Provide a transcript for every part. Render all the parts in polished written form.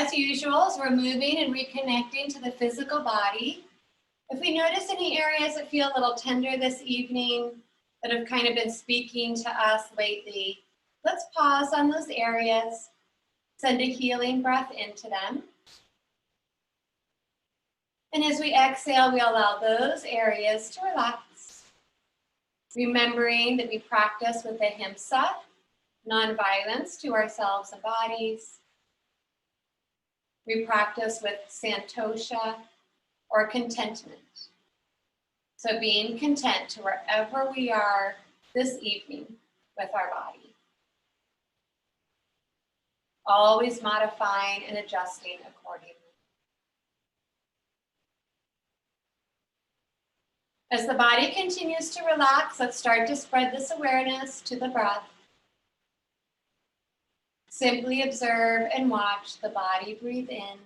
as usual, as we're moving and reconnecting to the physical body, if we notice any areas that feel a little tender this evening, that have kind of been speaking to us lately, let's pause on those areas, send a healing breath into them. And as we exhale, we allow those areas to relax, remembering that we practice with ahimsa, non-violence to ourselves and bodies. We practice with santosha, or contentment. So being content to wherever we are this evening with our body. Always modifying and adjusting accordingly. As the body continues to relax, let's start to spread this awareness to the breath. Simply observe and watch the body breathe in.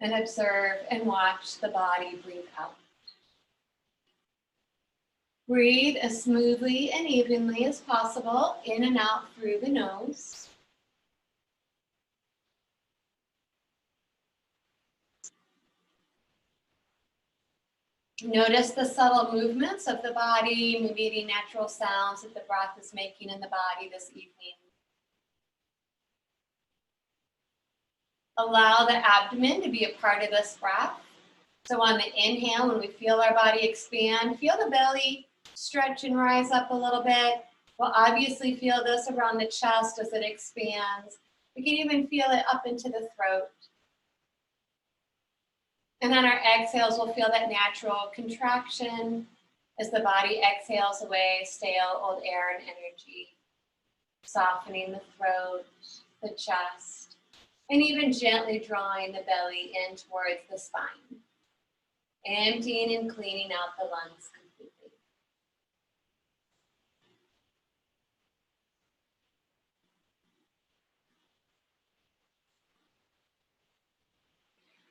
And observe and watch the body breathe out. Breathe as smoothly and evenly as possible, in and out through the nose. Notice the subtle movements of the body, maybe any natural sounds that the breath is making in the body this evening. Allow the abdomen to be a part of this breath. So on the inhale, when we feel our body expand, feel the belly stretch and rise up a little bit. We'll obviously feel this around the chest as it expands. We can even feel it up into the throat. And on our exhales, we'll feel that natural contraction as the body exhales away stale old air and energy, softening the throat, the chest, and even gently drawing the belly in towards the spine, emptying and cleaning out the lungs completely.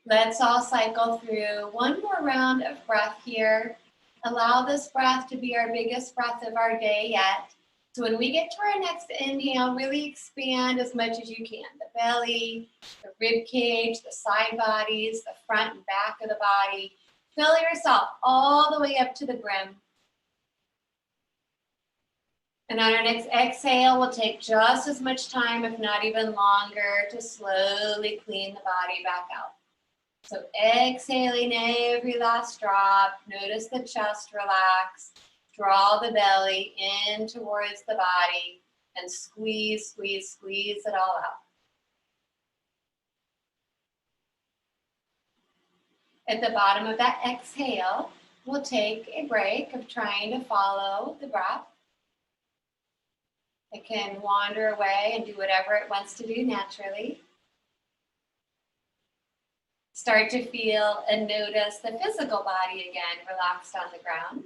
Let's all cycle through one more round of breath here. Allow this breath to be our biggest breath of our day yet. So when we get to our next inhale, really expand as much as you can. The belly, the rib cage, the side bodies, the front and back of the body. Fill yourself all the way up to the brim. And on our next exhale, we'll take just as much time, if not even longer, to slowly clean the body back out. So exhaling every last drop, notice the chest relax, draw the belly in towards the body, and squeeze, squeeze, squeeze it all out. At the bottom of that exhale, we'll take a break of trying to follow the breath. It can wander away and do whatever it wants to do naturally. Start to feel and notice the physical body again, relaxed on the ground.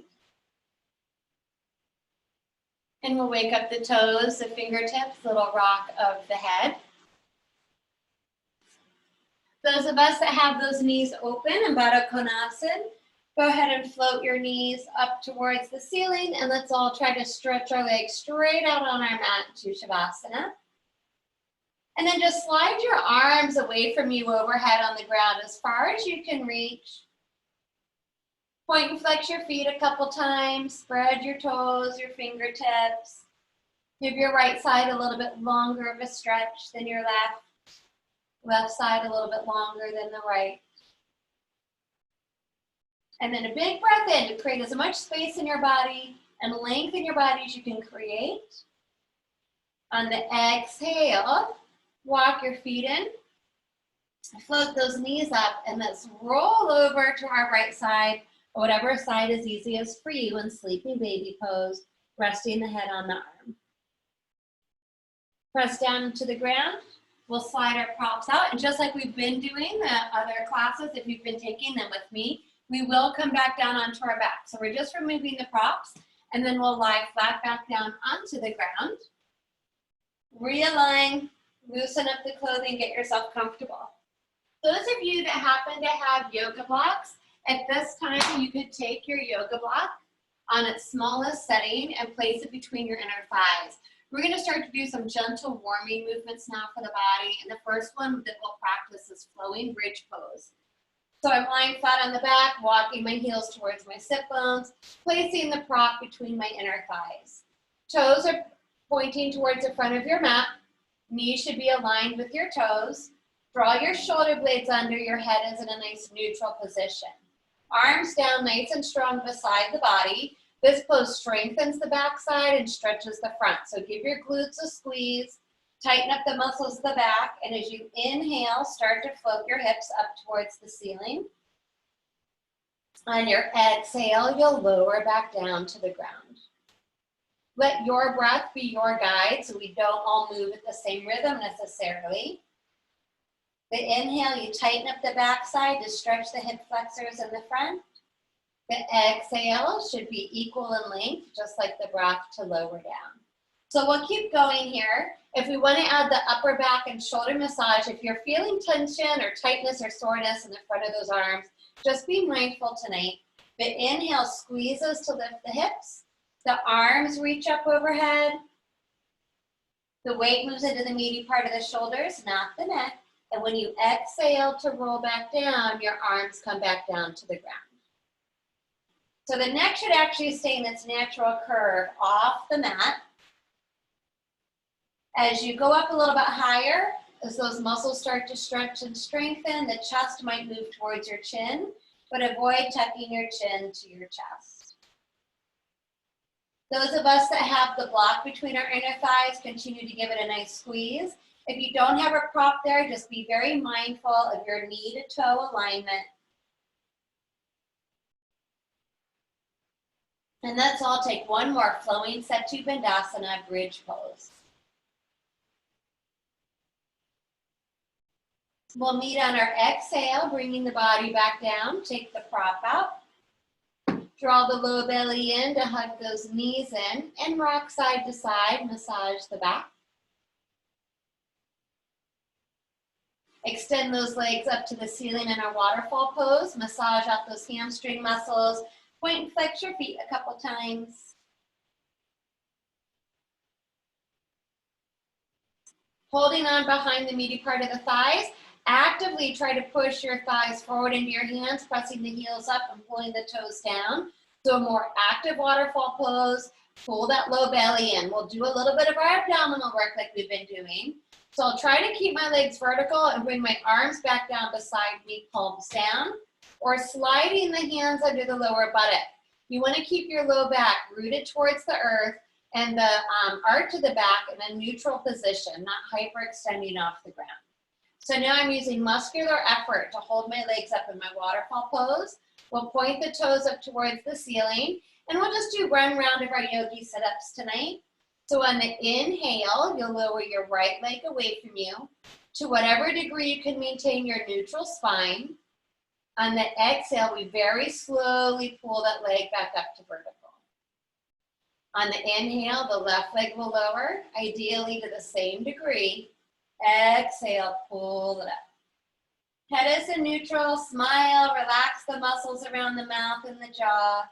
And we'll wake up the toes, the fingertips, little rock of the head. Those of us that have those knees open in Baddha Konasana, go ahead and float your knees up towards the ceiling, and let's all try to stretch our legs straight out on our mat to Shavasana. And then just slide your arms away from you overhead on the ground as far as you can reach. Point and flex your feet a couple times, spread your toes, your fingertips. Give your right side a little bit longer of a stretch than your left. Left side a little bit longer than the right. And then a big breath in to create as much space in your body and length in your body as you can create. On the exhale, walk your feet in, float those knees up, and let's roll over to our right side, or whatever side is easiest for you in sleeping baby pose, resting the head on the arm. Press down to the ground. We'll slide our props out, and just like we've been doing the other classes, if you've been taking them with me, we will come back down onto our back. So we're just removing the props, and then we'll lie flat back down onto the ground. Realign, loosen up the clothing, get yourself comfortable. Those of you that happen to have yoga blocks, at this time you could take your yoga block on its smallest setting and place it between your inner thighs. We're going to start to do some gentle warming movements now for the body. And the first one that we'll practice is flowing bridge pose. So I'm lying flat on the back, walking my heels towards my sit bones, placing the prop between my inner thighs. Toes are pointing towards the front of your mat. Knees should be aligned with your toes. Draw your shoulder blades under your head as in a nice neutral position. Arms down nice and strong beside the body. This pose strengthens the backside and stretches the front. So give your glutes a squeeze. Tighten up the muscles of the back, and as you inhale, start to float your hips up towards the ceiling. On your exhale, you'll lower back down to the ground. Let your breath be your guide so we don't all move at the same rhythm necessarily. The inhale, you tighten up the backside to stretch the hip flexors in the front. The exhale should be equal in length, just like the breath, to lower down. So we'll keep going here. If we want to add the upper back and shoulder massage, if you're feeling tension or tightness or soreness in the front of those arms, just be mindful tonight. The inhale squeezes to lift the hips. The arms reach up overhead. The weight moves into the meaty part of the shoulders, not the neck. And when you exhale to roll back down, your arms come back down to the ground. So the neck should actually stay in its natural curve off the mat. As you go up a little bit higher, as those muscles start to stretch and strengthen, the chest might move towards your chin, but avoid tucking your chin to your chest. Those of us that have the block between our inner thighs, continue to give it a nice squeeze. If you don't have a prop there, just be very mindful of your knee to toe alignment. And let's all take one more flowing Setu Bandhasana bridge pose. We'll meet on our exhale, bringing the body back down. Take the prop out. Draw the low belly in to hug those knees in and rock side to side, massage the back. Extend those legs up to the ceiling in our waterfall pose. Massage out those hamstring muscles. Point and flex your feet a couple times. Holding on behind the meaty part of the thighs. Actively try to push your thighs forward into your hands, pressing the heels up and pulling the toes down. So a more active waterfall pose, pull that low belly in. We'll do a little bit of our abdominal work like we've been doing. So I'll try to keep my legs vertical and bring my arms back down beside me, palms down, or sliding the hands under the lower buttock. You want to keep your low back rooted towards the earth and the arch of the back in a neutral position, not hyperextending off the ground. So now I'm using muscular effort to hold my legs up in my waterfall pose. We'll point the toes up towards the ceiling, and we'll just do one round of our yogi sit-ups tonight. So on the inhale, you'll lower your right leg away from you. To whatever degree you can maintain your neutral spine. On the exhale, we very slowly pull that leg back up to vertical. On the inhale, the left leg will lower, ideally to the same degree. Exhale, pull it up. Head is in neutral, smile, relax the muscles around the mouth and the jaw.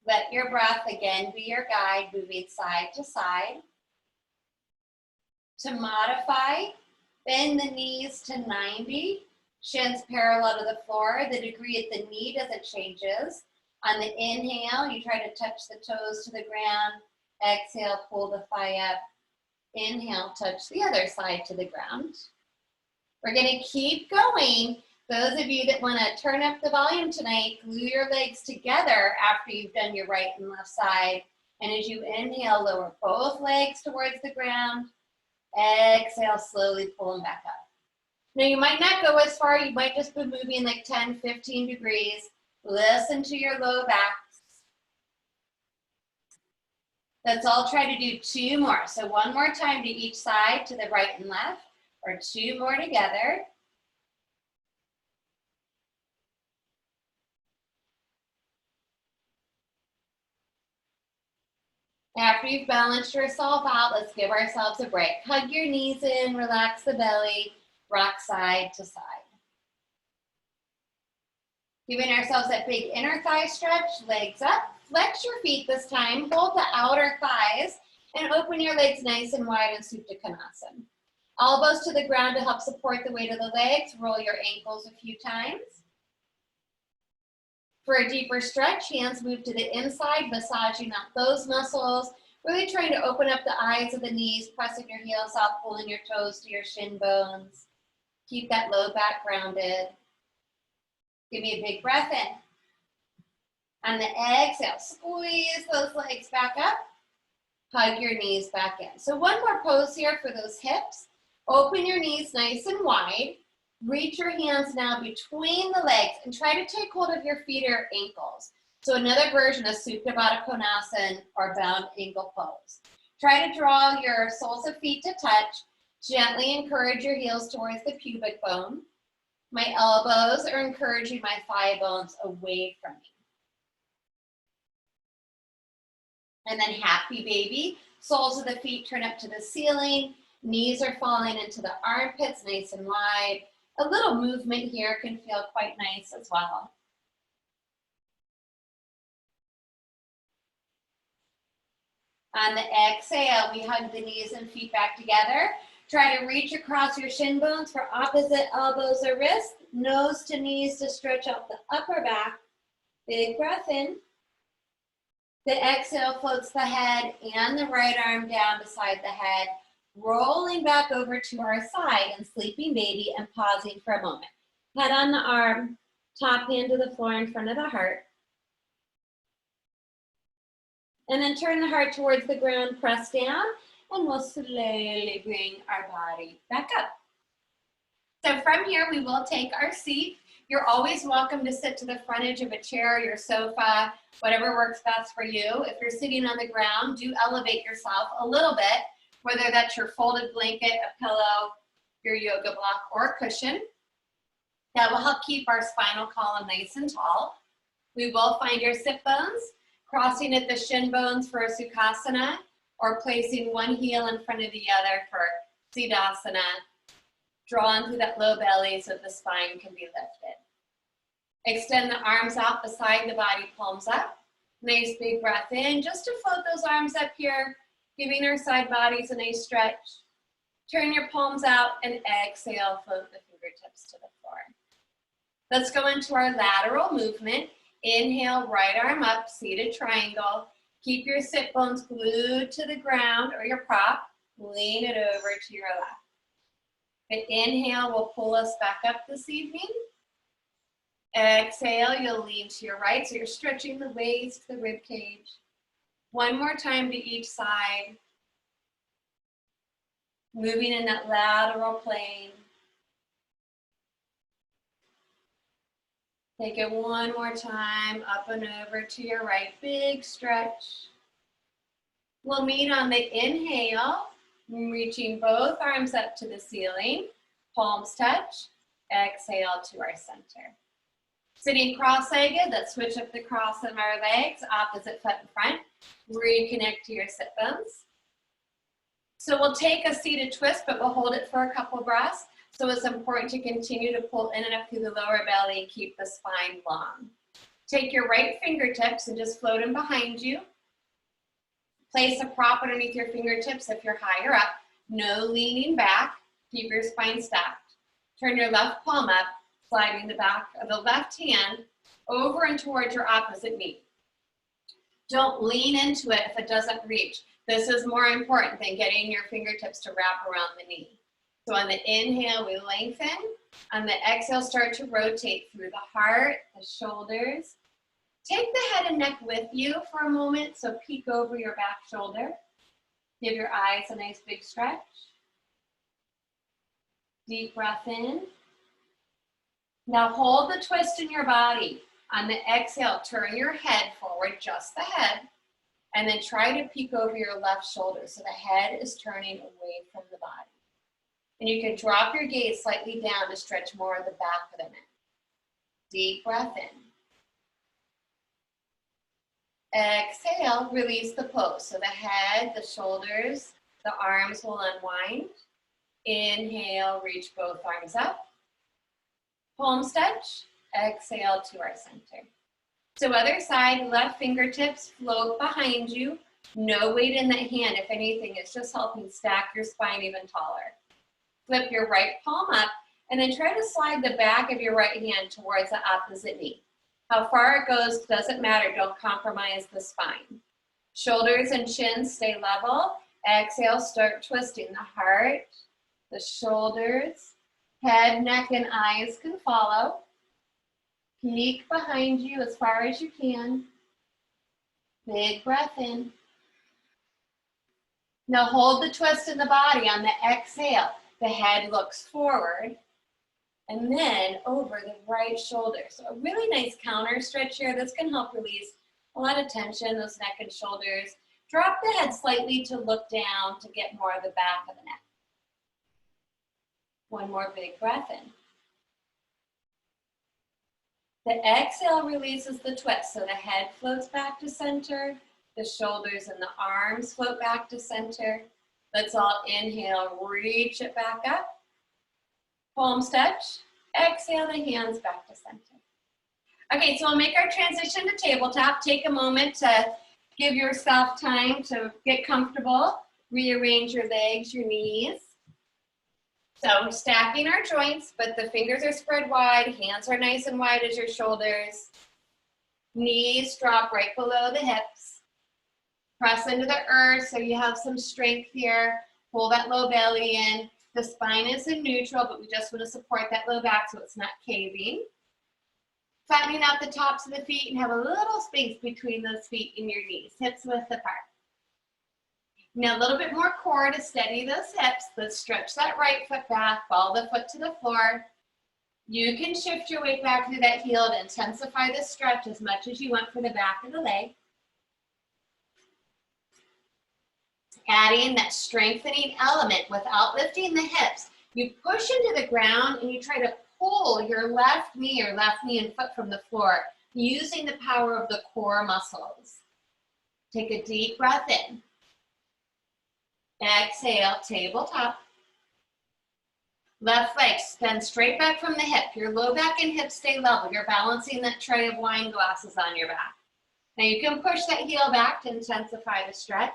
Let your breath again be your guide, moving side to side. To modify, bend the knees to 90, shins parallel to the floor. The degree at the knee doesn't changes. On the inhale, you try to touch the toes to the ground. Exhale, pull the thigh up. Inhale, touch the other side to the ground. We're going to keep going. Those of you that want to turn up the volume tonight, glue your legs together after you've done your right and left side. And as you inhale, lower both legs towards the ground. Exhale, slowly pull them back up. Now you might not go as far. You might just be moving like 10, 15 degrees. Listen to your low backs. Let's all try to do 2 more. So one more time to each side, to the right and left, or 2 more together. After you've balanced yourself out, let's give ourselves a break. Hug your knees in, relax the belly, rock side to side. Giving ourselves that big inner thigh stretch, legs up. Flex your feet this time, hold the outer thighs, And open your legs nice and wide in Supta Konasana. Elbows to the ground to help support the weight of the legs. Roll your ankles a few times. For a deeper stretch, hands move to the inside, massaging out those muscles. Really trying to open up the eyes of the knees, pressing your heels out, pulling your toes to your shin bones. Keep that low back grounded. Give me a big breath in. On the exhale, squeeze those legs back up. Hug your knees back in. So one more pose here for those hips. Open your knees nice and wide. Reach your hands now between the legs and try to take hold of your feet or ankles. So another version of Supta Baddha Konasana or bound ankle pose. Try to draw your soles of feet to touch. Gently encourage your heels towards the pubic bone. My elbows are encouraging my thigh bones away from me. And then happy baby. Soles of the feet turn up to the ceiling. Knees are falling into the armpits, nice and wide. A little movement here can feel quite nice as well. On the exhale, we hug the knees and feet back together. Try to reach across your shin bones for opposite elbows or wrists. Nose to knees to stretch out the upper back. Big breath in. The exhale floats the head and the right arm down beside the head, rolling back over to our side in sleeping baby and pausing for a moment. Head on the arm, top hand to the floor in front of the heart. And then turn the heart towards the ground, press down, and we'll slowly bring our body back up. So from here, we will take our seat. You're always welcome to sit to the front edge of a chair, your sofa, whatever works best for you. If you're sitting on the ground, do elevate yourself a little bit, whether that's your folded blanket, a pillow, your yoga block, or cushion. That will help keep our spinal column nice and tall. We will find your sit bones, crossing at the shin bones for a Sukhasana, or placing one heel in front of the other for Siddhasana. Draw into that low belly so the spine can be lifted. Extend the arms out beside the body, palms up. Nice big breath in, just to float those arms up here, giving our side bodies a nice stretch. Turn your palms out and exhale, float the fingertips to the floor. Let's go into our lateral movement. Inhale, right arm up, seated triangle. Keep your sit bones glued to the ground or your prop. Lean it over to your left. The inhale will pull us back up this evening. Exhale, you'll lean to your right, so you're stretching the waist, the rib cage. One more time to each side. Moving in that lateral plane. Take it one more time, up and over to your right, big stretch. We'll meet on the inhale, reaching both arms up to the ceiling, palms touch, exhale to our center. Sitting cross-legged, let's switch up the cross of our legs, opposite foot in front, reconnect to your sit bones. So we'll take a seated twist, but we'll hold it for a couple breaths. So it's important to continue to pull in and up through the lower belly and keep the spine long. Take your right fingertips and just float them behind you. Place a prop underneath your fingertips if you're higher up. No leaning back. Keep your spine stacked. Turn your left palm up, sliding the back of the left hand over and towards your opposite knee. Don't lean into it if it doesn't reach. This is more important than getting your fingertips to wrap around the knee. So on the inhale, we lengthen. On the exhale, start to rotate through the heart, the shoulders. Take the head and neck with you for a moment, so peek over your back shoulder. Give your eyes a nice big stretch. Deep breath in. Now hold the twist in your body. On the exhale, turn your head forward, just the head, and then try to peek over your left shoulder so the head is turning away from the body. And you can drop your gaze slightly down to stretch more of the back of the neck. Deep breath in. Exhale, release the pose. So the head, the shoulders, the arms will unwind. Inhale, reach both arms up. Palms touch. Exhale to our center. So other side, left fingertips float behind you. No weight in that hand. If anything, it's just helping stack your spine even taller. Flip your right palm up and then try to slide the back of your right hand towards the opposite knee. How far it goes doesn't matter. Don't compromise the spine. Shoulders and chin stay level. Exhale, start twisting the heart, the shoulders, head, neck, and eyes can follow. Peek behind you as far as you can. Big breath in. Now hold the twist in the body on the exhale. The head looks forward and then over the right shoulder. So a really nice counter stretch here. This can help release a lot of tension, those neck and shoulders. Drop the head slightly to look down to get more of the back of the neck. One more big breath in. The exhale releases the twist, so the head floats back to center, the shoulders and the arms float back to center. Let's all inhale, reach it back up. Palms touch. Exhale the hands back to center. Okay, so we'll make our transition to tabletop. Take a moment to give yourself time to get comfortable. Rearrange your legs, your knees. So we're stacking our joints, but the fingers are spread wide. Hands are nice and wide as your shoulders. Knees drop right below the hips. Press into the earth so you have some strength here. Pull that low belly in. The spine is in neutral, but we just want to support that low back so it's not caving. Flattening out the tops of the feet and have a little space between those feet and your knees, hips width apart. Now a little bit more core to steady those hips. Let's stretch that right foot back, ball the foot to the floor. You can shift your weight back through that heel to intensify the stretch as much as you want for the back of the leg. Adding that strengthening element without lifting the hips. You push into the ground and you try to pull your left knee and foot from the floor using the power of the core muscles. Take a deep breath in. Exhale, tabletop. Left leg extend straight back from the hip. Your low back and hips stay level. You're balancing that tray of wine glasses on your back. Now you can push that heel back to intensify the stretch.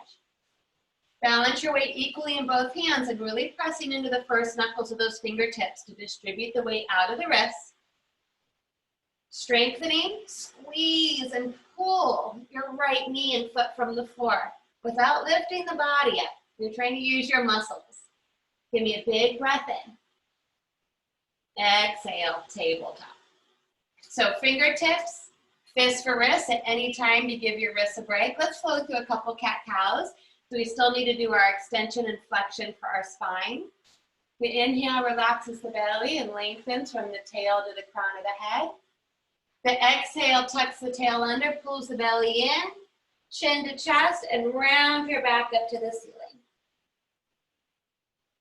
Balance your weight equally in both hands and really pressing into the first knuckles of those fingertips to distribute the weight out of the wrists. Strengthening, squeeze and pull your right knee and foot from the floor without lifting the body up. You're trying to use your muscles. Give me a big breath in. Exhale, tabletop. So fingertips, fists for wrists at any time to give your wrists a break. Let's flow through a couple cat-cows. So we still need to do our extension and flexion for our spine. The inhale relaxes the belly and lengthens from the tail to the crown of the head. The exhale tucks the tail under, pulls the belly in, chin to chest, and round your back up to the ceiling.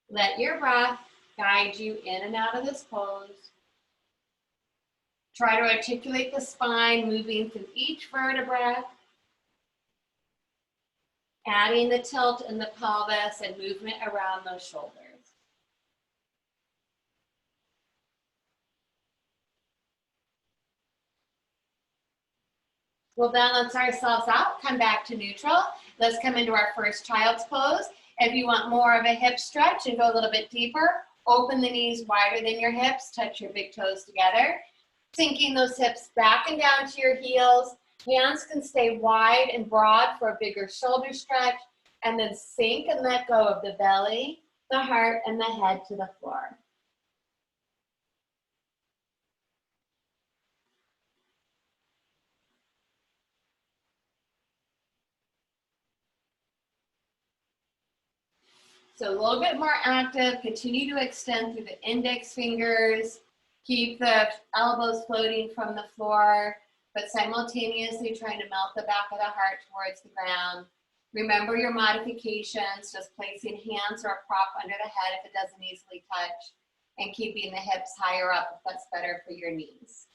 Let your breath guide you in and out of this pose. Try to articulate the spine, moving through each vertebra. Adding the tilt in the pelvis and movement around those shoulders. We'll balance ourselves out, come back to neutral. Let's come into our first child's pose. If you want more of a hip stretch and go a little bit deeper, open the knees wider than your hips, touch your big toes together. Sinking those hips back and down to your heels. Hands can stay wide and broad for a bigger shoulder stretch, and then sink and let go of the belly, the heart, and the head to the floor. So a little bit more active, continue to extend through the index fingers, keep the elbows floating from the floor, but simultaneously trying to melt the back of the heart towards the ground. Remember your modifications, just placing hands or a prop under the head if it doesn't easily touch, and keeping the hips higher up if that's better for your knees.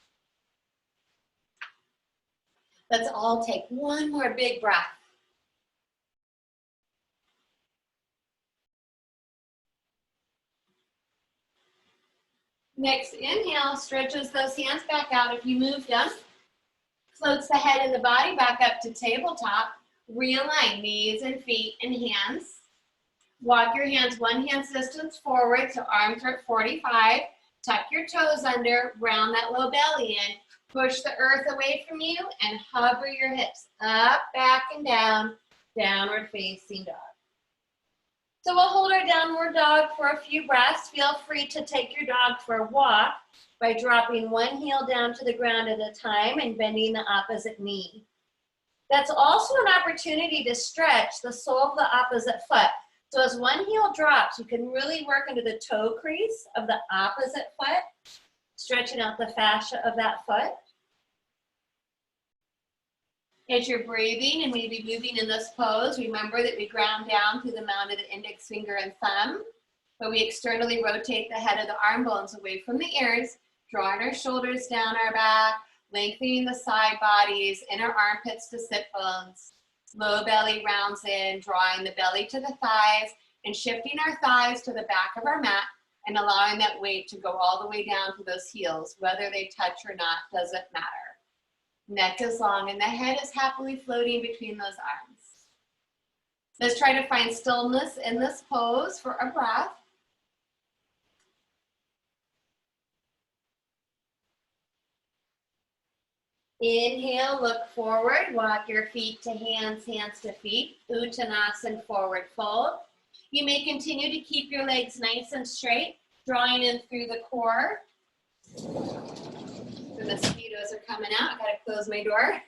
Let's all take one more big breath. Next inhale, stretches those hands back out if you move them. Floats the head and the body back up to tabletop. Realign knees and feet and hands. Walk your hands one hand's distance forward, so arms are at 45. Tuck your toes under, round that low belly in. Push the earth away from you and hover your hips up, back, and down, downward facing dog. So we'll hold our downward dog for a few breaths. Feel free to take your dog for a walk by dropping one heel down to the ground at a time and bending the opposite knee. That's also an opportunity to stretch the sole of the opposite foot. So as one heel drops, you can really work into the toe crease of the opposite foot, stretching out the fascia of that foot. As you're breathing and maybe moving in this pose, remember that we ground down through the mound of the index finger and thumb, but we externally rotate the head of the arm bones away from the ears, drawing our shoulders down our back, lengthening the side bodies, inner armpits to sit bones. Low belly rounds in, drawing the belly to the thighs and shifting our thighs to the back of our mat and allowing that weight to go all the way down to those heels. Whether they touch or not doesn't matter. Neck is long and the head is happily floating between those arms. Let's try to find stillness in this pose for a breath. Inhale, look forward, walk your feet to hands, hands to feet, Uttanasana, forward fold. You may continue to keep your legs nice and straight, drawing in through the core. The mosquitoes are coming out, I gotta close my door.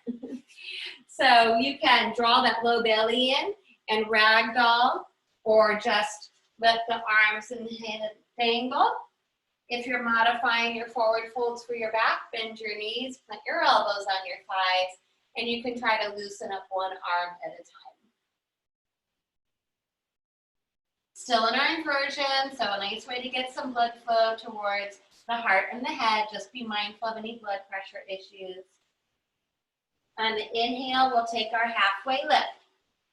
So you can draw that low belly in and ragdoll, or just let the arms and head dangle. If you're modifying your forward folds for your back, bend your knees, plant your elbows on your thighs, and you can try to loosen up one arm at a time. Still in our inversion, so a nice way to get some blood flow towards the heart and the head. Just be mindful of any blood pressure issues. On the inhale, we'll take our halfway lift.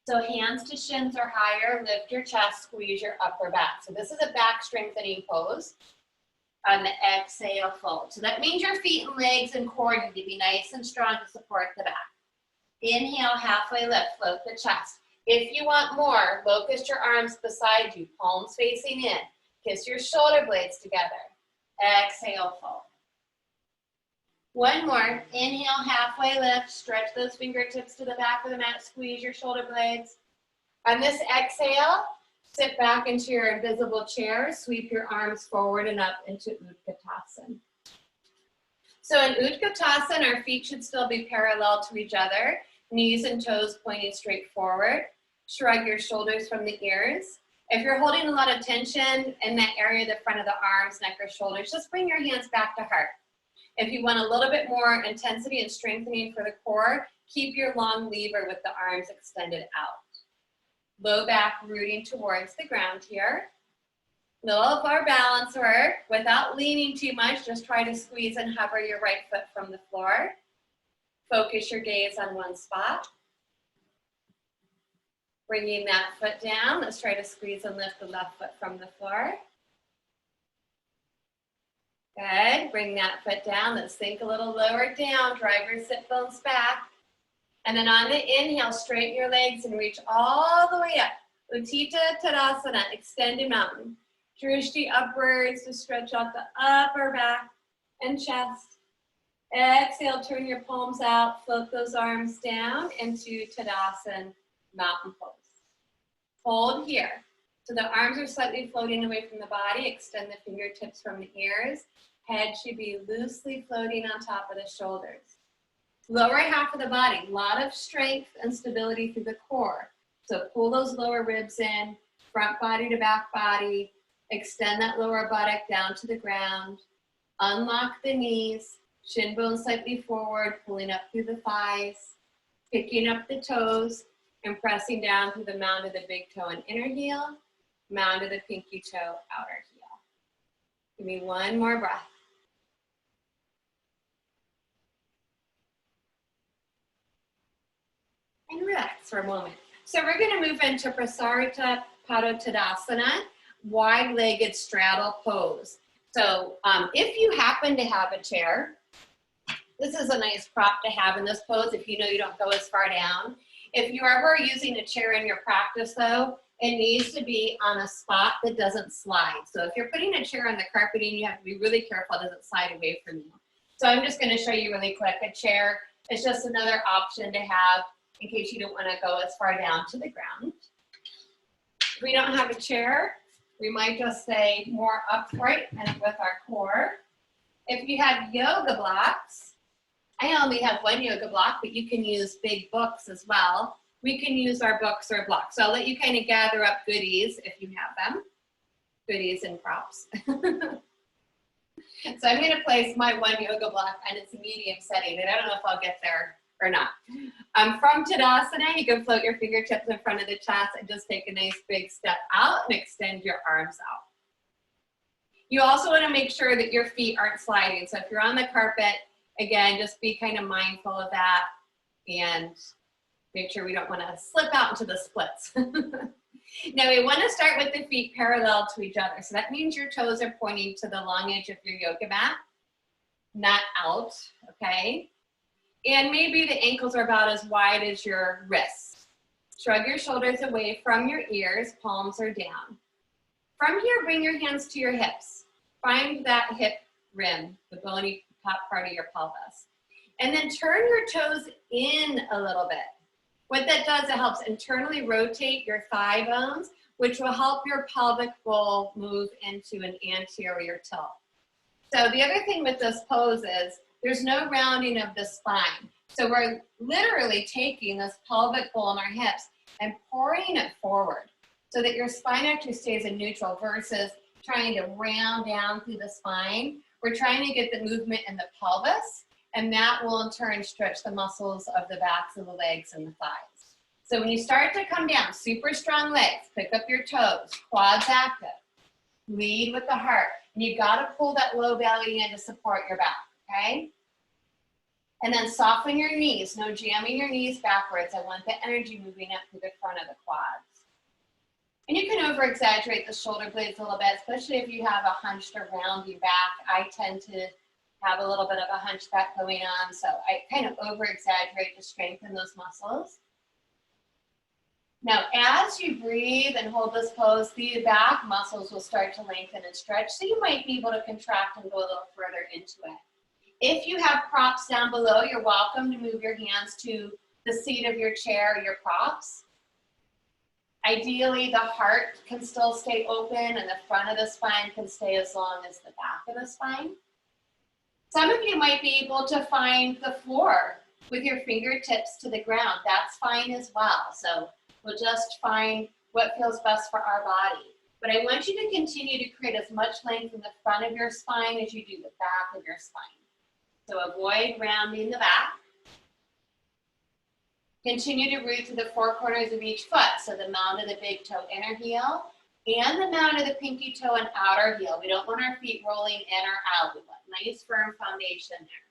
So hands to shins or higher, lift your chest, squeeze your upper back. So this is a back strengthening pose. On the exhale, fold. So that means your feet and legs and core need to be nice and strong to support the back. Inhale, halfway lift, float the chest. If you want more, locust your arms beside you, palms facing in. Kiss your shoulder blades together. Exhale, fold. One more. Inhale, halfway lift, stretch those fingertips to the back of the mat, squeeze your shoulder blades. On this exhale, sit back into your invisible chair, sweep your arms forward and up into Utkatasana. So in Utkatasana, our feet should still be parallel to each other, knees and toes pointing straight forward. Shrug your shoulders from the ears. If you're holding a lot of tension in that area, the front of the arms, neck, or shoulders, just bring your hands back to heart. If you want a little bit more intensity and strengthening for the core, keep your long lever with the arms extended out. Low back rooting towards the ground here. Little of our balance work. Without leaning too much, just try to squeeze and hover your right foot from the floor. Focus your gaze on one spot. Bringing that foot down, let's try to squeeze and lift the left foot from the floor. Good, bring that foot down, let's sink a little lower down, drive your sit bones back. And then on the inhale, straighten your legs and reach all the way up. Utthita Tadasana, extended mountain. Drishti upwards to stretch out the upper back and chest. Exhale, turn your palms out, float those arms down into Tadasana, mountain pose. Hold here. So the arms are slightly floating away from the body. Extend the fingertips from the ears. Head should be loosely floating on top of the shoulders. Lower half of the body, a lot of strength and stability through the core. So pull those lower ribs in, front body to back body. Extend that lower buttock down to the ground. Unlock the knees, shin bones slightly forward, pulling up through the thighs. Picking up the toes and pressing down through the mound of the big toe and inner heel, mound of the pinky toe, outer heel. Give me one more breath. And relax for a moment. So we're going to move into Prasarita Padottanasana, wide-legged straddle pose. So if you happen to have a chair, this is a nice prop to have in this pose if you know you don't go as far down. If you're ever using a chair in your practice though, it needs to be on a spot that doesn't slide. So if you're putting a chair on the carpeting, you have to be really careful it doesn't slide away from you. So I'm just gonna show you really quick. A chair is just another option to have in case you don't wanna go as far down to the ground. If we don't have a chair, we might just stay more upright and with our core. If you have yoga blocks, I only have one yoga block, but you can use big books as well. We can use our books or blocks. So I'll let you kind of gather up goodies if you have them. Goodies and props. So I'm gonna place my one yoga block and it's a medium setting, and I don't know if I'll get there or not. From Tadasana, you can float your fingertips in front of the chest and just take a nice big step out and extend your arms out. You also wanna make sure that your feet aren't sliding. So if you're on the carpet, again, just be kind of mindful of that and make sure we don't want to slip out into the splits. Now we want to start with the feet parallel to each other. So that means your toes are pointing to the long edge of your yoga mat, not out, okay? And maybe the ankles are about as wide as your wrists. Shrug your shoulders away from your ears, palms are down. From here, bring your hands to your hips. Find that hip rim, the bony top part of your pelvis. And then turn your toes in a little bit. What that does, it helps internally rotate your thigh bones, which will help your pelvic bowl move into an anterior tilt. So the other thing with this pose is there's no rounding of the spine. So we're literally taking this pelvic bowl in our hips and pouring it forward so that your spine actually stays in neutral versus trying to round down through the spine. We're trying to get the movement in the pelvis, and that will in turn stretch the muscles of the backs of the legs and the thighs. So when you start to come down, super strong legs, pick up your toes, quads active, lead with the heart, and you gotta pull that low belly in to support your back, okay? And then soften your knees, no jamming your knees backwards. I want the energy moving up through the front of the quads. And you can over-exaggerate the shoulder blades a little bit, especially if you have a hunched or rounding back. I tend to have a little bit of a hunchback going on, so I kind of over-exaggerate to strengthen those muscles. Now, as you breathe and hold this pose, the back muscles will start to lengthen and stretch, so you might be able to contract and go a little further into it. If you have props down below, you're welcome to move your hands to the seat of your chair or your props. Ideally, the heart can still stay open and the front of the spine can stay as long as the back of the spine. Some of you might be able to find the floor with your fingertips to the ground. That's fine as well. So we'll just find what feels best for our body. But I want you to continue to create as much length in the front of your spine as you do the back of your spine. So avoid rounding the back. Continue to root through the four corners of each foot. So the mound of the big toe inner heel and the mound of the pinky toe and outer heel. We don't want our feet rolling in or out. We want nice firm foundation there.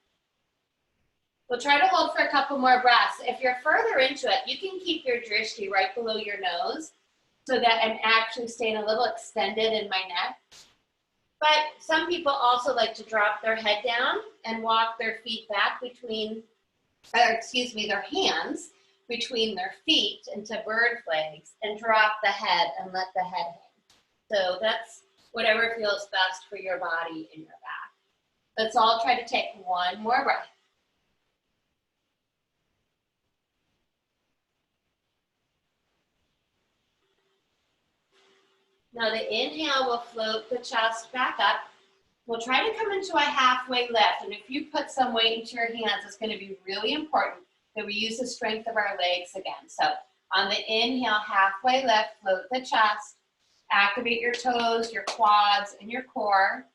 We'll try to hold for a couple more breaths. If you're further into it, you can keep your drishti right below your nose so that I'm actually staying a little extended in my neck. But some people also like to drop their head down and walk their feet back between, their hands between their feet into bird legs and drop the head and let the head hang. So that's whatever feels best for your body and your back. Let's all try to take one more breath. Now the inhale will float the chest back up. We'll try to come into a halfway lift. And if you put some weight into your hands, it's going to be really important that we use the strength of our legs again. So on the inhale, halfway lift, float the chest, activate your toes, your quads, and your core.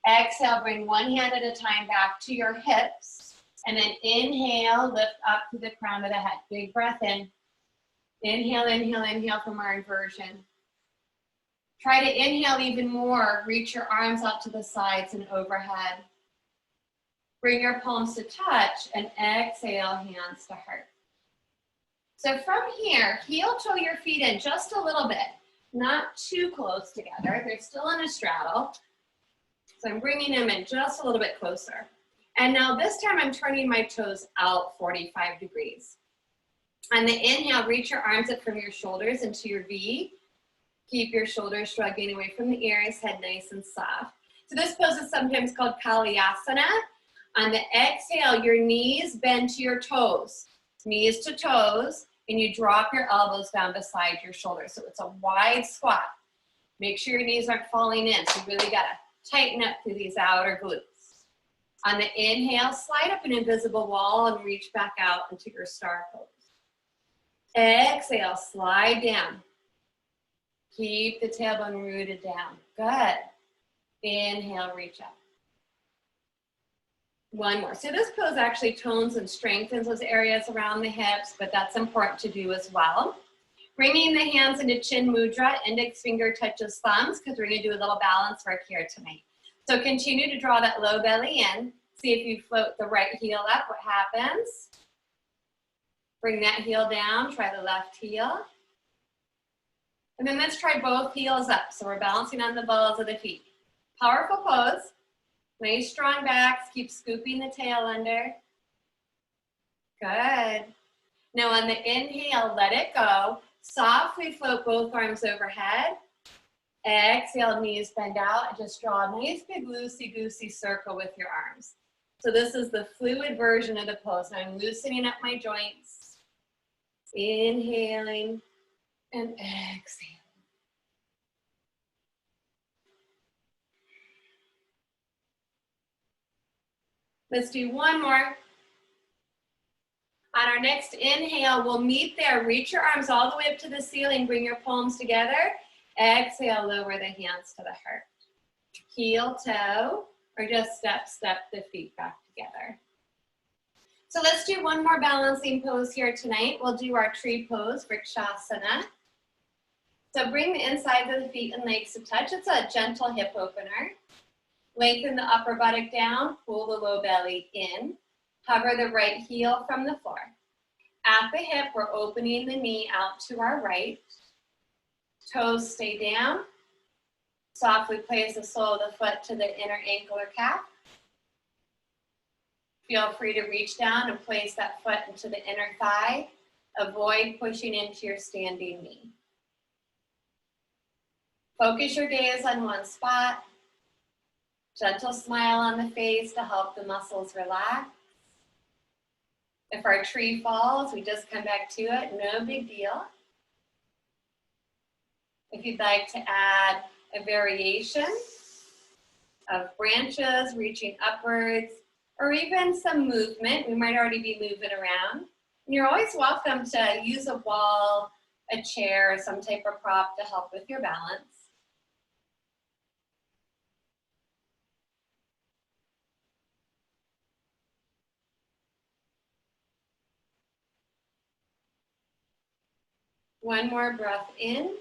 Exhale, bring one hand at a time back to your hips. And then inhale, lift up to the crown of the head. Big breath in. Inhale, inhale, inhale from our inversion. Try to inhale even more. Reach your arms out to the sides and overhead. Bring your palms to touch and exhale, hands to heart. So from here, heel toe your feet in just a little bit, not too close together. They're still in a straddle. So I'm bringing them in just a little bit closer. And now this time I'm turning my toes out 45 degrees. On the inhale, reach your arms up from your shoulders into your V. Keep your shoulders shrugging away from the ears, head nice and soft. So this pose is sometimes called Kalyasana. On the exhale, your knees bend to your toes, knees to toes, and you drop your elbows down beside your shoulders. So it's a wide squat. Make sure your knees aren't falling in. So you really gotta tighten up through these outer glutes. On the inhale, slide up an invisible wall and reach back out into your star pose. Exhale, slide down. Keep the tailbone rooted down. Good. Inhale, reach up. One more. So this pose actually tones and strengthens those areas around the hips, but that's important to do as well. Bringing the hands into chin mudra, index finger touches thumbs, because we're going to do a little balance work here tonight. So continue to draw that low belly in. See if you float the right heel up, what happens. Bring that heel down, try the left heel. And then let's try both heels up. So we're balancing on the balls of the feet. Powerful pose. Nice strong backs. Keep scooping the tail under. Good. Now on the inhale, let it go. Softly float both arms overhead. Exhale, knees bend out, and just draw a nice big loosey-goosey circle with your arms. So this is the fluid version of the pose. Now I'm loosening up my joints. Inhaling and exhaling. Let's do one more. On our next inhale, we'll meet there. Reach your arms all the way up to the ceiling. Bring your palms together. Exhale, lower the hands to the heart. Heel toe, or just step the feet back together. So let's do one more balancing pose here tonight. We'll do our tree pose, Vrikshasana. So bring the insides of the feet and legs to touch. It's a gentle hip opener. Lengthen the upper buttock down, pull the low belly in. Hover the right heel from the floor. At the hip, we're opening the knee out to our right. Toes stay down. Softly place the sole of the foot to the inner ankle or calf. Feel free to reach down and place that foot into the inner thigh. Avoid pushing into your standing knee. Focus your gaze on one spot. Gentle smile on the face to help the muscles relax. If our tree falls, we just come back to it, no big deal. If you'd like to add a variation of branches reaching upwards, or even some movement, we might already be moving around. And you're always welcome to use a wall, a chair, or some type of prop to help with your balance. One more breath in.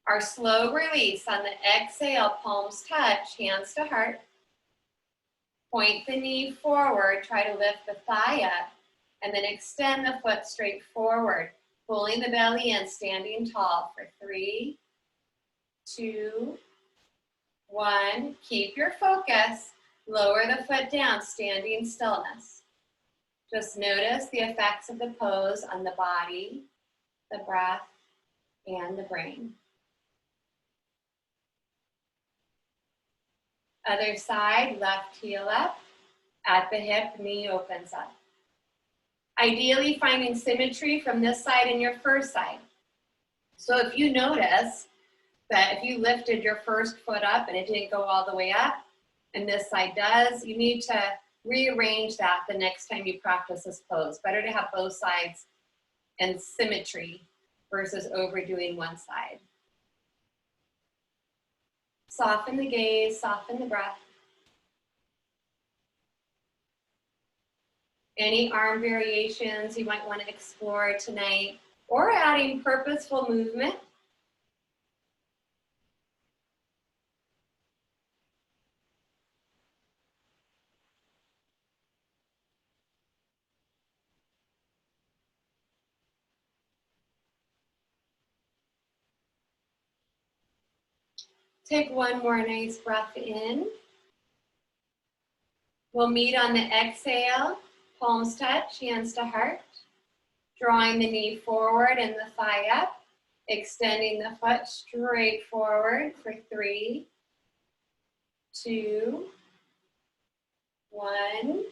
Our slow release on the exhale, palms touch, hands to heart. Point the knee forward, try to lift the thigh up, and then extend the foot straight forward, pulling the belly in, standing tall for 3, 2, 1. Keep your focus. Lower the foot down, standing stillness. Just notice the effects of the pose on the body, the breath, and the brain. Other side, left heel up. At the hip, knee opens up. Ideally, finding symmetry from this side and your first side. So if you notice that if you lifted your first foot up and it didn't go all the way up, and this side does, you need to rearrange that the next time you practice this pose. Better to have both sides in symmetry versus overdoing one side. Soften the gaze, soften the breath. Any arm variations you might want to explore tonight, or adding purposeful movement. Take one more nice breath in. We'll meet on the exhale, palms touch, hands to heart. Drawing the knee forward and the thigh up. Extending the foot straight forward for 3, 2, 1.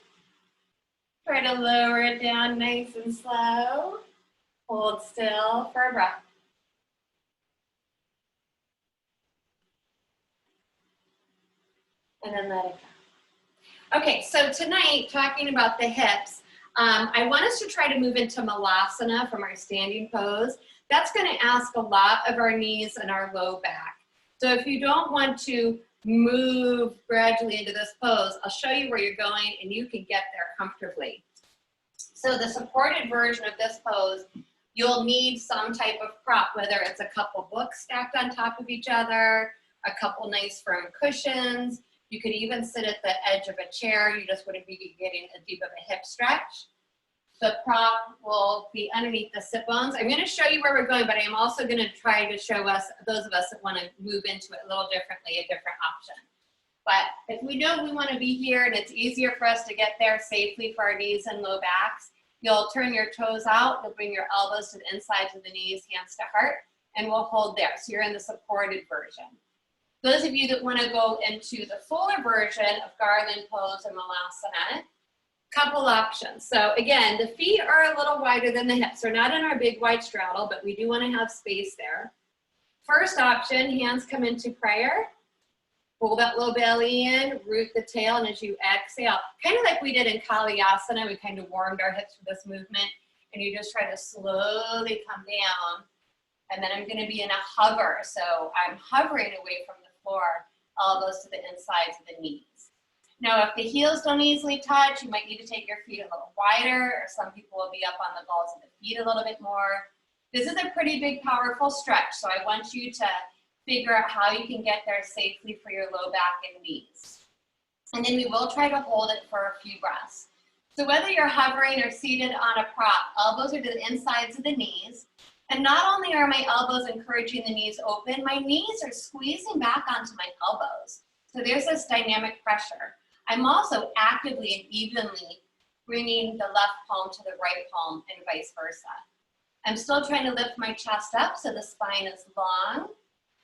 Try to lower it down nice and slow. Hold still for a breath. And then let it go. Okay, so tonight, talking about the hips, I want us to try to move into Malasana from our standing pose. That's going to ask a lot of our knees and our low back. So if you don't want to move gradually into this pose, I'll show you where you're going and you can get there comfortably. So the supported version of this pose, you'll need some type of prop, whether it's a couple books stacked on top of each other, a couple nice firm cushions. You could even sit at the edge of a chair. You just wouldn't be getting as deep of a hip stretch. The prop will be underneath the sit bones. I'm going to show you where we're going, but I am also going to try to show us, those of us that want to move into it a little differently, a different option. But if we know we want to be here and it's easier for us to get there safely for our knees and low backs, you'll turn your toes out, you'll bring your elbows to the insides of the knees, hands to heart, and we'll hold there. So you're in the supported version. Those of you that want to go into the fuller version of garland pose or Malasana, couple options. So again, the feet are a little wider than the hips. They're not in our big wide straddle, but we do want to have space there. First option, hands come into prayer. Pull that low belly in, root the tail, and as you exhale, kind of like we did in Kalyasana, we kind of warmed our hips for this movement, and you just try to slowly come down. And then I'm going to be in a hover. So I'm hovering away from the floor, elbows to the insides of the knees. Now, if the heels don't easily touch, you might need to take your feet a little wider, or some people will be up on the balls of the feet a little bit more. This is a pretty big, powerful stretch, so I want you to figure out how you can get there safely for your low back and knees. And then we will try to hold it for a few breaths. So whether you're hovering or seated on a prop, elbows are to the insides of the knees. And not only are my elbows encouraging the knees open, my knees are squeezing back onto my elbows. So there's this dynamic pressure. I'm also actively and evenly bringing the left palm to the right palm and vice versa. I'm still trying to lift my chest up so the spine is long.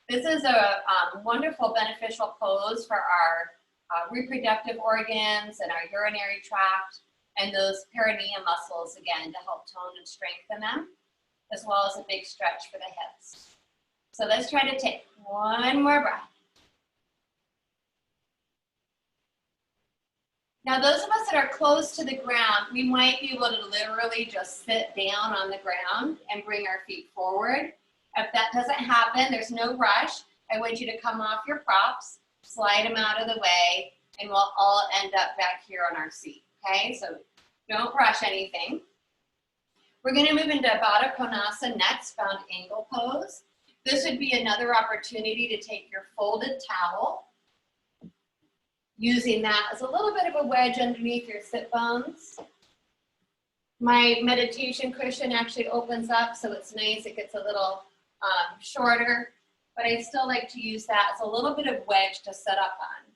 This is a wonderful beneficial pose for our reproductive organs and our urinary tract and those perineum muscles, again, to help tone and strengthen them, as well as a big stretch for the hips. So let's try to take one more breath. Now, those of us that are close to the ground, we might be able to literally just sit down on the ground and bring our feet forward. If that doesn't happen, there's no rush. I want you to come off your props, slide them out of the way, and we'll all end up back here on our seat, okay? So don't rush anything. We're gonna move into Baddha Konasana next, bound angle pose. This would be another opportunity to take your folded towel, using that as a little bit of a wedge underneath your sit bones. My meditation cushion actually opens up, so it's nice. It gets a little shorter, but I still like to use that as a little bit of wedge to set up on.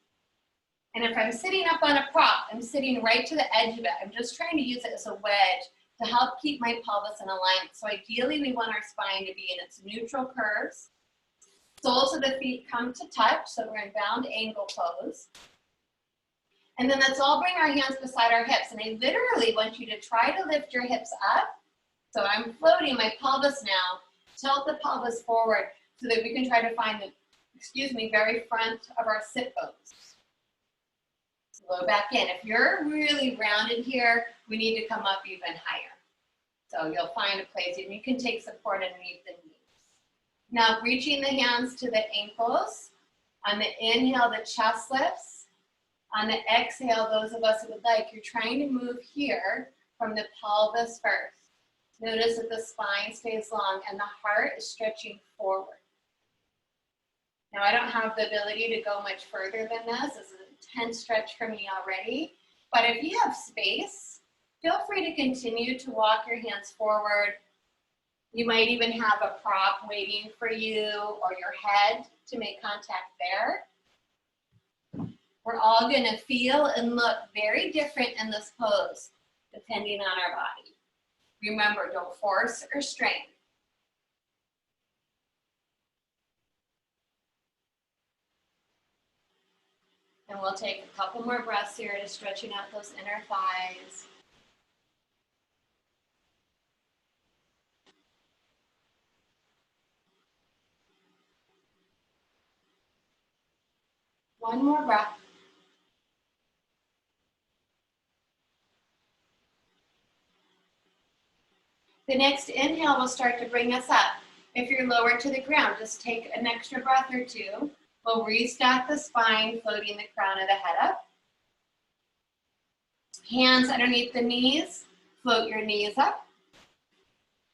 And if I'm sitting up on a prop, I'm sitting right to the edge of it. I'm just trying to use it as a wedge to help keep my pelvis in alignment. So ideally, we want our spine to be in its neutral curves. Soles of the feet come to touch, so we're in bound angle pose. And then let's all bring our hands beside our hips. And I literally want you to try to lift your hips up. So I'm floating my pelvis now. Tilt the pelvis forward so that we can try to find the, very front of our sit bones. Low back in. If you're really rounded here, we need to come up even higher. So you'll find a place, and you can take support underneath the knees. Now reaching the hands to the ankles. On the inhale, the chest lifts. On the exhale, those of us that would like, you're trying to move here from the pelvis first. Notice that the spine stays long and the heart is stretching forward. Now, I don't have the ability to go much further than this. This is an intense stretch for me already. But if you have space, feel free to continue to walk your hands forward. You might even have a prop waiting for you or your head to make contact there. We're all going to feel and look very different in this pose, depending on our body. Remember, don't force or strain. And we'll take a couple more breaths here to stretching out those inner thighs. One more breath. The next inhale will start to bring us up. If you're lower to the ground, just take an extra breath or two. We'll restack the spine, floating the crown of the head up. Hands underneath the knees, float your knees up.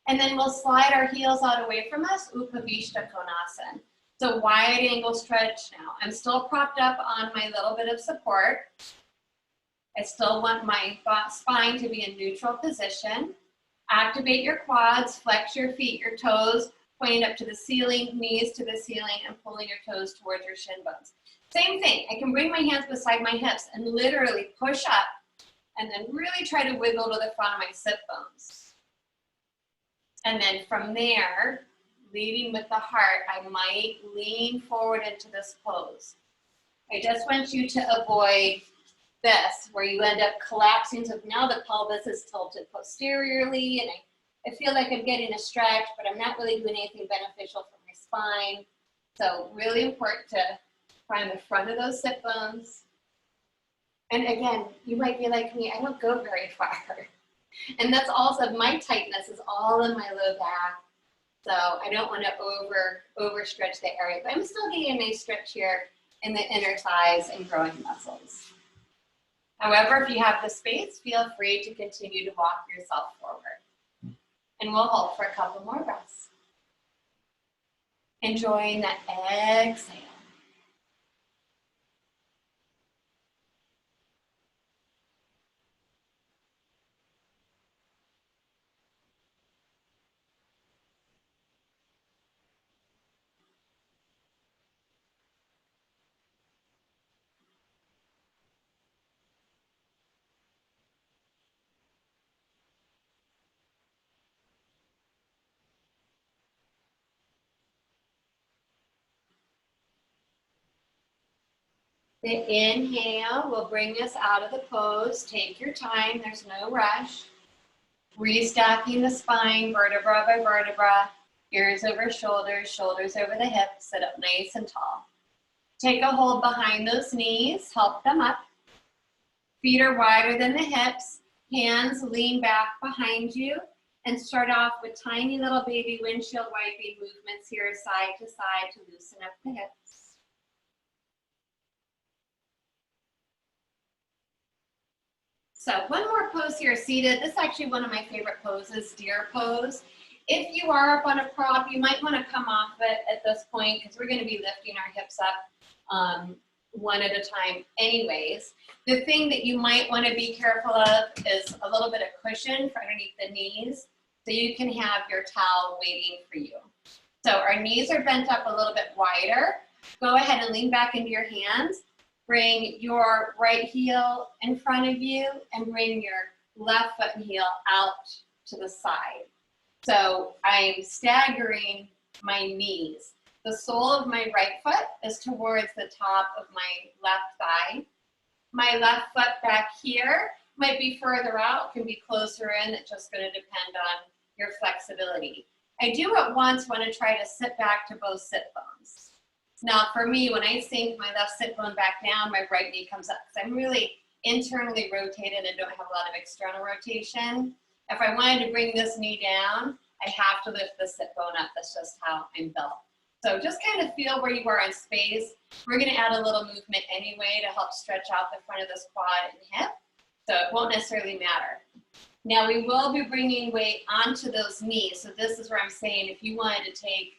And then we'll slide our heels out away from us, Upavishta Konasana. So wide angle stretch now. I'm still propped up on my little bit of support. I still want my spine to be in neutral position. Activate your quads, flex your feet, your toes, pointing up to the ceiling, knees to the ceiling, and pulling your toes towards your shin bones. Same thing, I can bring my hands beside my hips and literally push up and then really try to wiggle to the front of my sit bones. And then from there, leading with the heart, I might lean forward into this pose. I just want you to avoid this, where you end up collapsing. So now the pelvis is tilted posteriorly, and I feel like I'm getting a stretch, but I'm not really doing anything beneficial for my spine. So really important to find the front of those sit bones. And again, you might be like me, I don't go very far. And that's also, my tightness is all in my low back. So I don't want to overstretch the area, but I'm still getting a nice stretch here in the inner thighs and growing muscles. However, if you have the space, feel free to continue to walk yourself forward. And we'll hold for a couple more breaths. Enjoying that exhale. The inhale will bring us out of the pose. Take your time, there's no rush. Restacking the spine, vertebra by vertebra, ears over shoulders, shoulders over the hips, sit up nice and tall. Take a hold behind those knees, help them up. Feet are wider than the hips, hands lean back behind you, and start off with tiny little baby windshield wiping movements here side to side to loosen up the hips. So one more pose here, seated. This is actually one of my favorite poses, deer pose. If you are up on a prop, you might want to come off it at this point because we're going to be lifting our hips up one at a time anyways. The thing that you might want to be careful of is a little bit of cushion for underneath the knees so you can have your towel waiting for you. So our knees are bent up a little bit wider. Go ahead and lean back into your hands. Bring your right heel in front of you and bring your left foot and heel out to the side. So I'm staggering my knees. The sole of my right foot is towards the top of my left thigh. My left foot back here might be further out, can be closer in. It's just going to depend on your flexibility. I do at once want to try to sit back to both sit bones. Now for me, when I sink my left sit bone back down, my right knee comes up because I'm really internally rotated and don't have a lot of external rotation. If I wanted to bring this knee down, I have to lift the sit bone up. That's just how I'm built. So just kind of feel where you are in space. We're going to add a little movement anyway to help stretch out the front of this quad and hip. So it won't necessarily matter. Now we will be bringing weight onto those knees. So this is where I'm saying if you wanted to take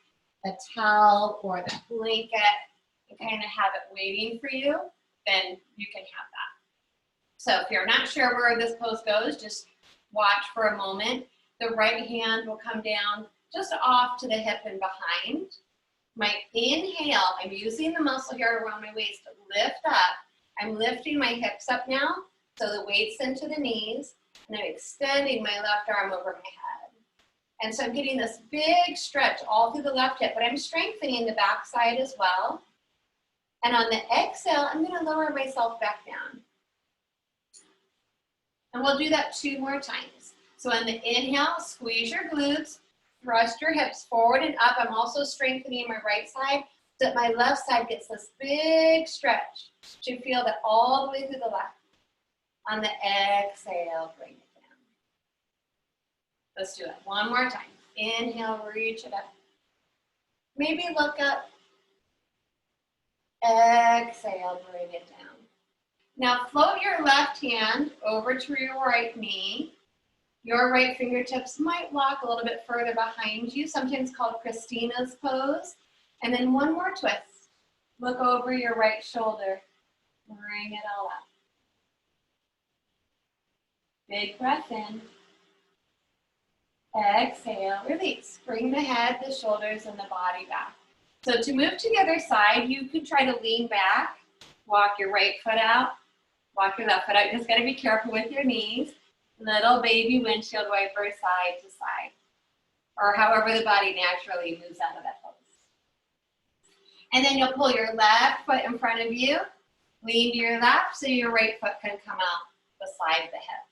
a towel or the blanket and kind of have it waiting for you, then you can have that. So if you're not sure where this pose goes, just watch for a moment. The right hand will come down just off to the hip and behind. My inhale, I'm using the muscle here around my waist to lift up. I'm lifting my hips up now, so the weight's into the knees. And I'm extending my left arm over my head. And so I'm getting this big stretch all through the left hip, but I'm strengthening the back side as well. And on the exhale, I'm gonna lower myself back down. And we'll do that 2 more times. So on the inhale, squeeze your glutes, thrust your hips forward and up. I'm also strengthening my right side so that my left side gets this big stretch. You should feel that all the way through the left. On the exhale, bring it down. Let's do it 1 more time. Inhale, reach it up. Maybe look up. Exhale, bring it down. Now float your left hand over to your right knee. Your right fingertips might walk a little bit further behind you, sometimes called Christina's pose. And then 1 more twist. Look over your right shoulder. Bring it all up. Big breath in. Exhale, release. Bring the head, the shoulders, and the body back. So to move to the other side, you can try to lean back, walk your right foot out, walk your left foot out. You just gotta be careful with your knees. Little baby windshield wiper side to side, or however the body naturally moves out of that pose. And then you'll pull your left foot in front of you, lean to your left so your right foot can come out beside the hip.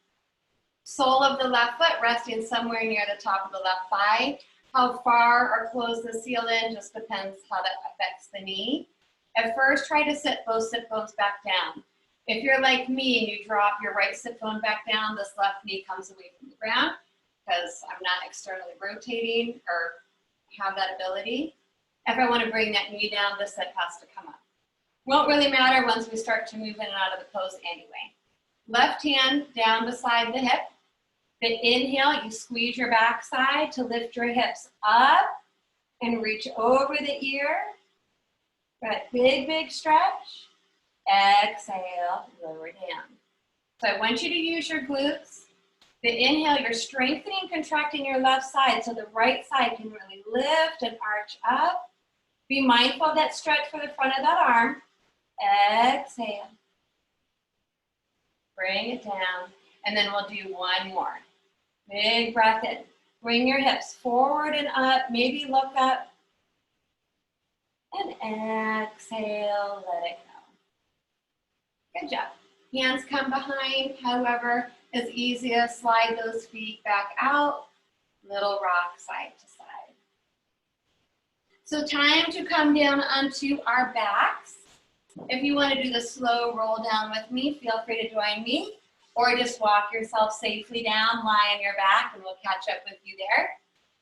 Sole of the left foot resting somewhere near the top of the left thigh. How far or close the heel in just depends how that affects the knee. At first, try to sit both sit bones back down. If you're like me and you drop your right sit bone back down, this left knee comes away from the ground because I'm not externally rotating or have that ability. If I want to bring that knee down, this hip has to come up. Won't really matter once we start to move in and out of the pose anyway. Left hand down beside the hip. The inhale, you squeeze your backside to lift your hips up and reach over the ear. Got big, big stretch. Exhale, lower down. So I want you to use your glutes. The inhale, you're strengthening, contracting your left side so the right side can really lift and arch up. Be mindful of that stretch for the front of that arm. Exhale. Bring it down. And then we'll do 1 more. Big breath in. Bring your hips forward and up. Maybe look up. And exhale, let it go. Good job. Hands come behind. However, as easy as slide those feet back out. Little rock side to side. So time to come down onto our backs. If you want to do the slow roll down with me, feel free to join me. Or just walk yourself safely down, lie on your back, and we'll catch up with you there.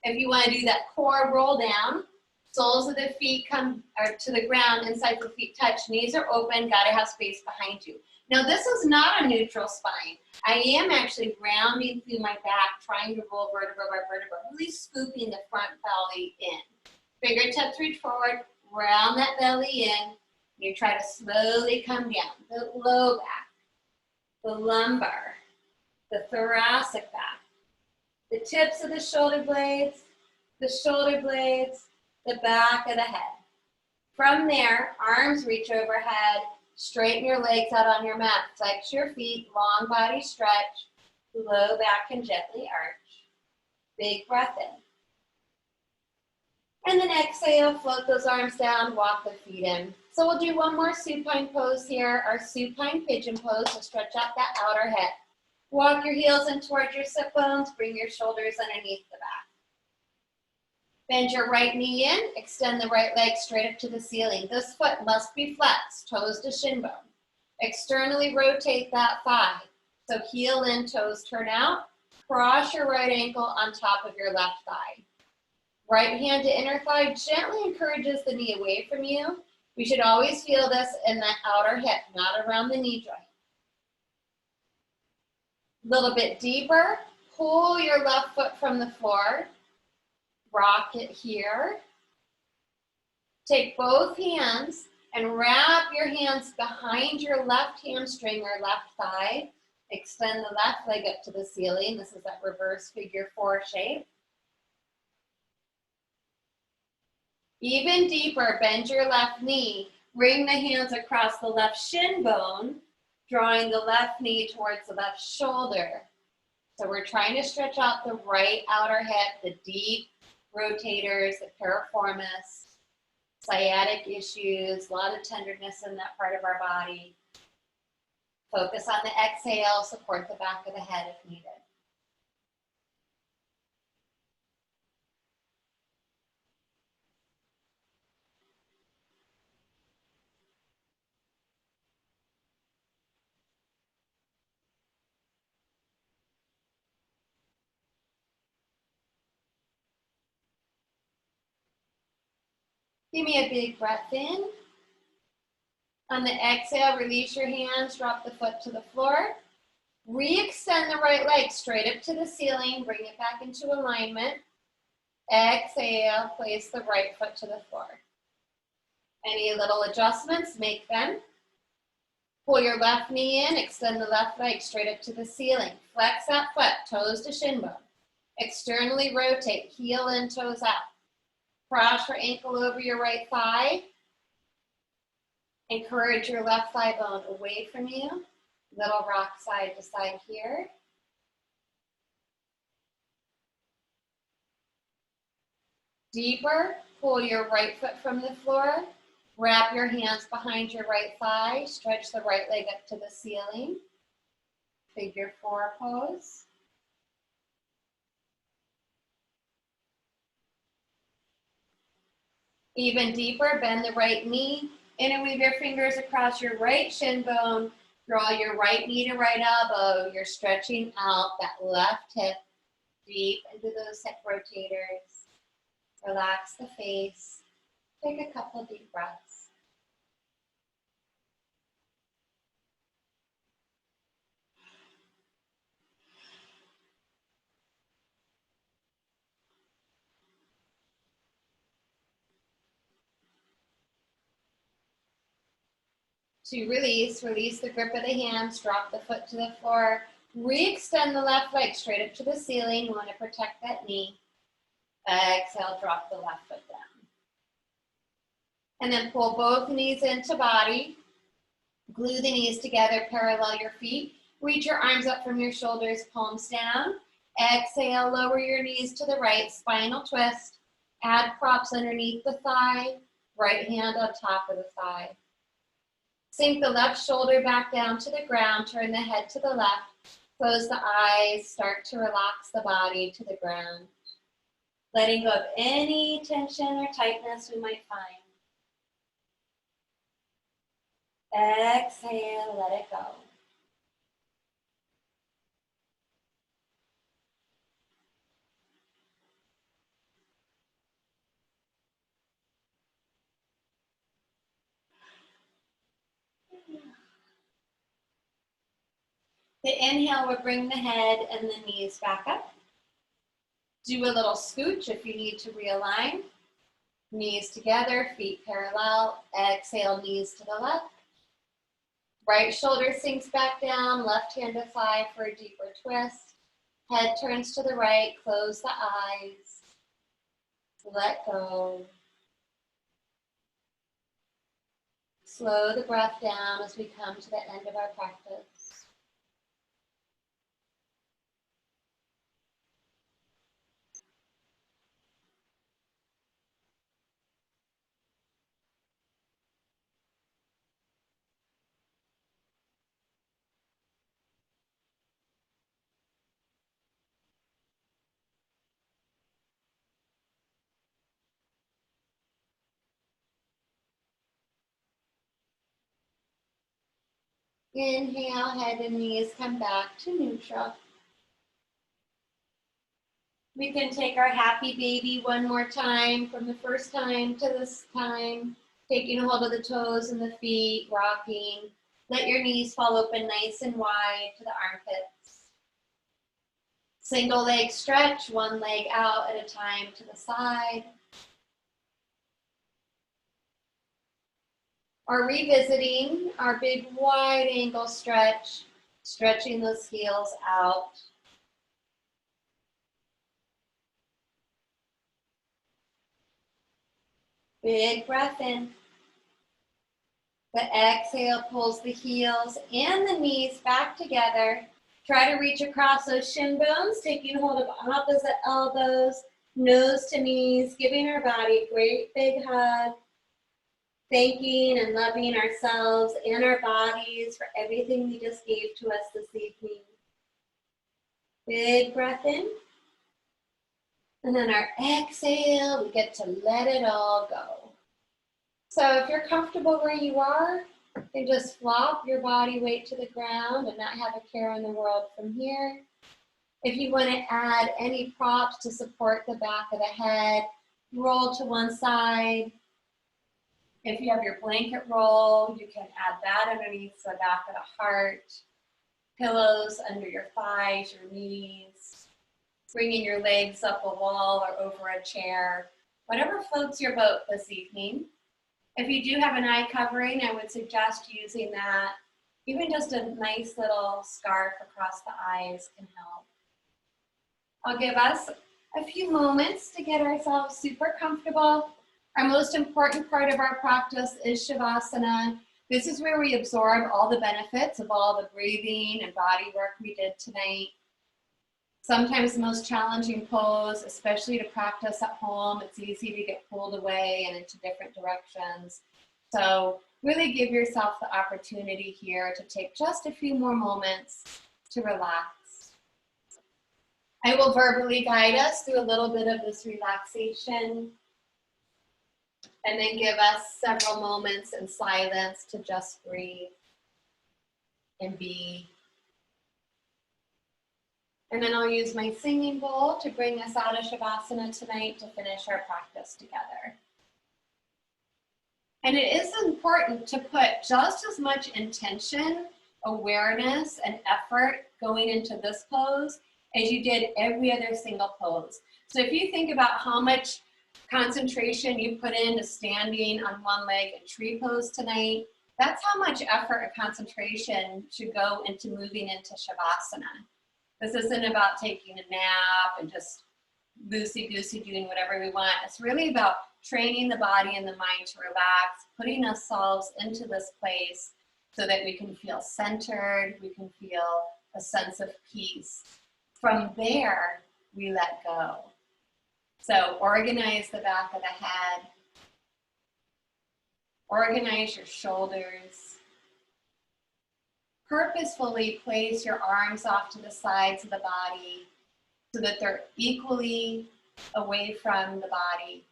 If you want to do that core roll down, soles of the feet come to the ground, inside the feet touch, knees are open, gotta have space behind you. Now this is not a neutral spine. I am actually rounding through my back, trying to roll vertebra by vertebra, really scooping the front belly in. Fingertips reach forward, round that belly in. You try to slowly come down, the low back, the lumbar, the thoracic back, the tips of the shoulder blades, the back of the head. From there, arms reach overhead, straighten your legs out on your mat, flex your feet, long body stretch, low back and gently arch. Big breath in. And then exhale, float those arms down, walk the feet in. So we'll do 1 more supine pose here, our supine pigeon pose to stretch out that outer hip. Walk your heels in towards your sit bones, bring your shoulders underneath the back. Bend your right knee in, extend the right leg straight up to the ceiling. This foot must be flexed, toes to shin bone. Externally rotate that thigh. So heel in, toes turn out. Cross your right ankle on top of your left thigh. Right hand to inner thigh gently encourages the knee away from you. We should always feel this in the outer hip, not around the knee joint. A little bit deeper, pull your left foot from the floor. Rock it here. Take both hands and wrap your hands behind your left hamstring or left thigh. Extend the left leg up to the ceiling. This is that reverse figure 4 shape. Even deeper, bend your left knee. Bring the hands across the left shin bone, drawing the left knee towards the left shoulder. So we're trying to stretch out the right outer hip, the deep rotators, the piriformis, sciatic issues, a lot of tenderness in that part of our body. Focus on the exhale, support the back of the head if needed. Give me a big breath in. On the exhale, release your hands, drop the foot to the floor. Re-extend the right leg straight up to the ceiling, bring it back into alignment. Exhale, place the right foot to the floor. Any little adjustments, make them. Pull your left knee in, extend the left leg straight up to the ceiling. Flex that foot, toes to shin bone. Externally rotate, heel in, toes out. Cross your ankle over your right thigh. Encourage your left thigh bone away from you. Little rock side to side here. Deeper, pull your right foot from the floor. Wrap your hands behind your right thigh. Stretch the right leg up to the ceiling. Figure 4 pose. Even deeper, bend the right knee. Interweave your fingers across your right shin bone. Draw your right knee to right elbow. You're stretching out that left hip deep into those hip rotators. Relax the face. Take a couple of deep breaths. To release the grip of the hands, drop the foot to the floor. Re-extend the left leg straight up to the ceiling. You want to protect that knee. Exhale, drop the left foot down. And then pull both knees into body. Glue the knees together, parallel your feet. Reach your arms up from your shoulders, palms down. Exhale, lower your knees to the right, spinal twist. Add props underneath the thigh, right hand on top of the thigh. Sink the left shoulder back down to the ground, turn the head to the left. Close the eyes, start to relax the body to the ground. Letting go of any tension or tightness we might find. Exhale, let it go. The inhale will bring the head and the knees back up. Do a little scooch if you need to realign. Knees together, feet parallel. Exhale, knees to the left. Right shoulder sinks back down, left hand to thigh for a deeper twist. Head turns to the right, close the eyes. Let go. Slow the breath down as we come to the end of our practice. Inhale, head and knees come back to neutral. We can take our happy baby one more time from the first time to this time. Taking a hold of the toes and the feet, rocking. Let your knees fall open nice and wide to the armpits. Single leg stretch, one leg out at a time to the side. Or revisiting our big wide angle stretch, stretching those heels out. Big breath in. The exhale pulls the heels and the knees back together. Try to reach across those shin bones, taking hold of opposite elbows, nose to knees, giving our body a great big hug, thanking and loving ourselves and our bodies for everything we just gave to us this evening. Big breath in. And then our exhale, we get to let it all go. So if you're comfortable where you are, you just flop your body weight to the ground and not have a care in the world from here. If you want to add any props to support the back of the head, roll to one side. If you have your blanket roll, you can add that underneath the back of the heart. Pillows under your thighs, your knees. Bringing your legs up a wall or over a chair. Whatever floats your boat this evening. If you do have an eye covering, I would suggest using that. Even just a nice little scarf across the eyes can help. I'll give us a few moments to get ourselves super comfortable. Our most important part of our practice is Shavasana. This is where we absorb all the benefits of all the breathing and body work we did tonight. Sometimes the most challenging pose, especially to practice at home, it's easy to get pulled away and into different directions. So really give yourself the opportunity here to take just a few more moments to relax. I will verbally guide us through a little bit of this relaxation and then give us several moments in silence to just breathe and be. And then I'll use my singing bowl to bring us out of Shavasana tonight to finish our practice together. And it is important to put just as much intention, awareness, and effort going into this pose as you did every other single pose. So if you think about how much concentration you put into standing on one leg in tree pose tonight, that's how much effort and concentration should go into moving into Shavasana. This isn't about taking a nap and just loosey-goosey doing whatever we want. It's really about training the body and the mind to relax, putting ourselves into this place so that we can feel centered, we can feel a sense of peace. From there, we let go. So organize the back of the head, organize your shoulders. Purposefully place your arms off to the sides of the body so that they're equally away from the body,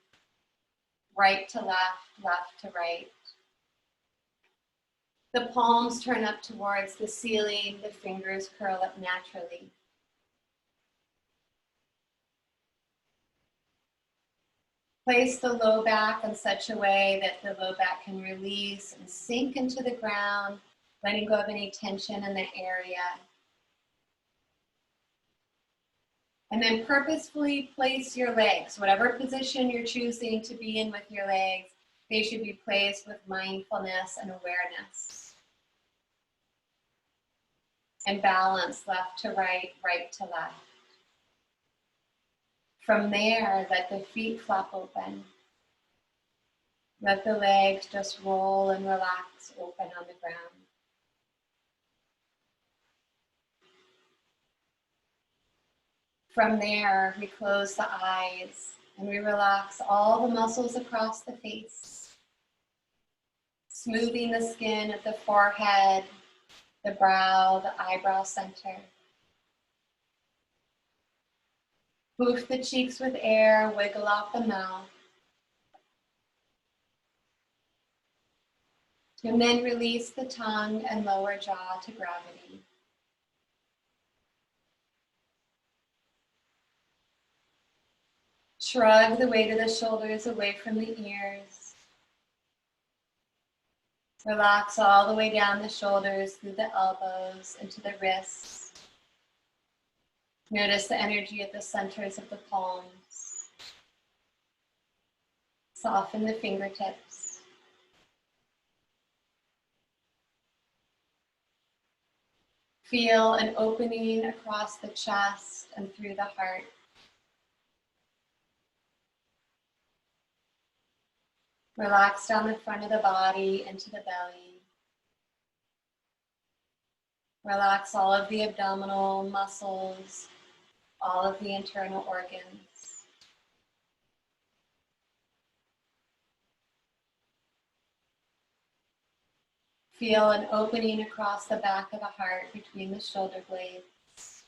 right to left, left to right. The palms turn up towards the ceiling, the fingers curl up naturally. Place the low back in such a way that the low back can release and sink into the ground, letting go of any tension in the area. And then purposefully place your legs, whatever position you're choosing to be in with your legs, they should be placed with mindfulness and awareness. And balance left to right, right to left. From there, let the feet flop open. Let the legs just roll and relax open on the ground. From there, we close the eyes and we relax all the muscles across the face, smoothing the skin of the forehead, the brow, the eyebrow center. Poof the cheeks with air, wiggle out the mouth. And then release the tongue and lower jaw to gravity. Shrug the weight of the shoulders away from the ears. Relax all the way down the shoulders through the elbows into the wrists. Notice the energy at the centers of the palms. Soften the fingertips. Feel an opening across the chest and through the heart. Relax down the front of the body into the belly. Relax all of the abdominal muscles, all of the internal organs. Feel an opening across the back of the heart between the shoulder blades.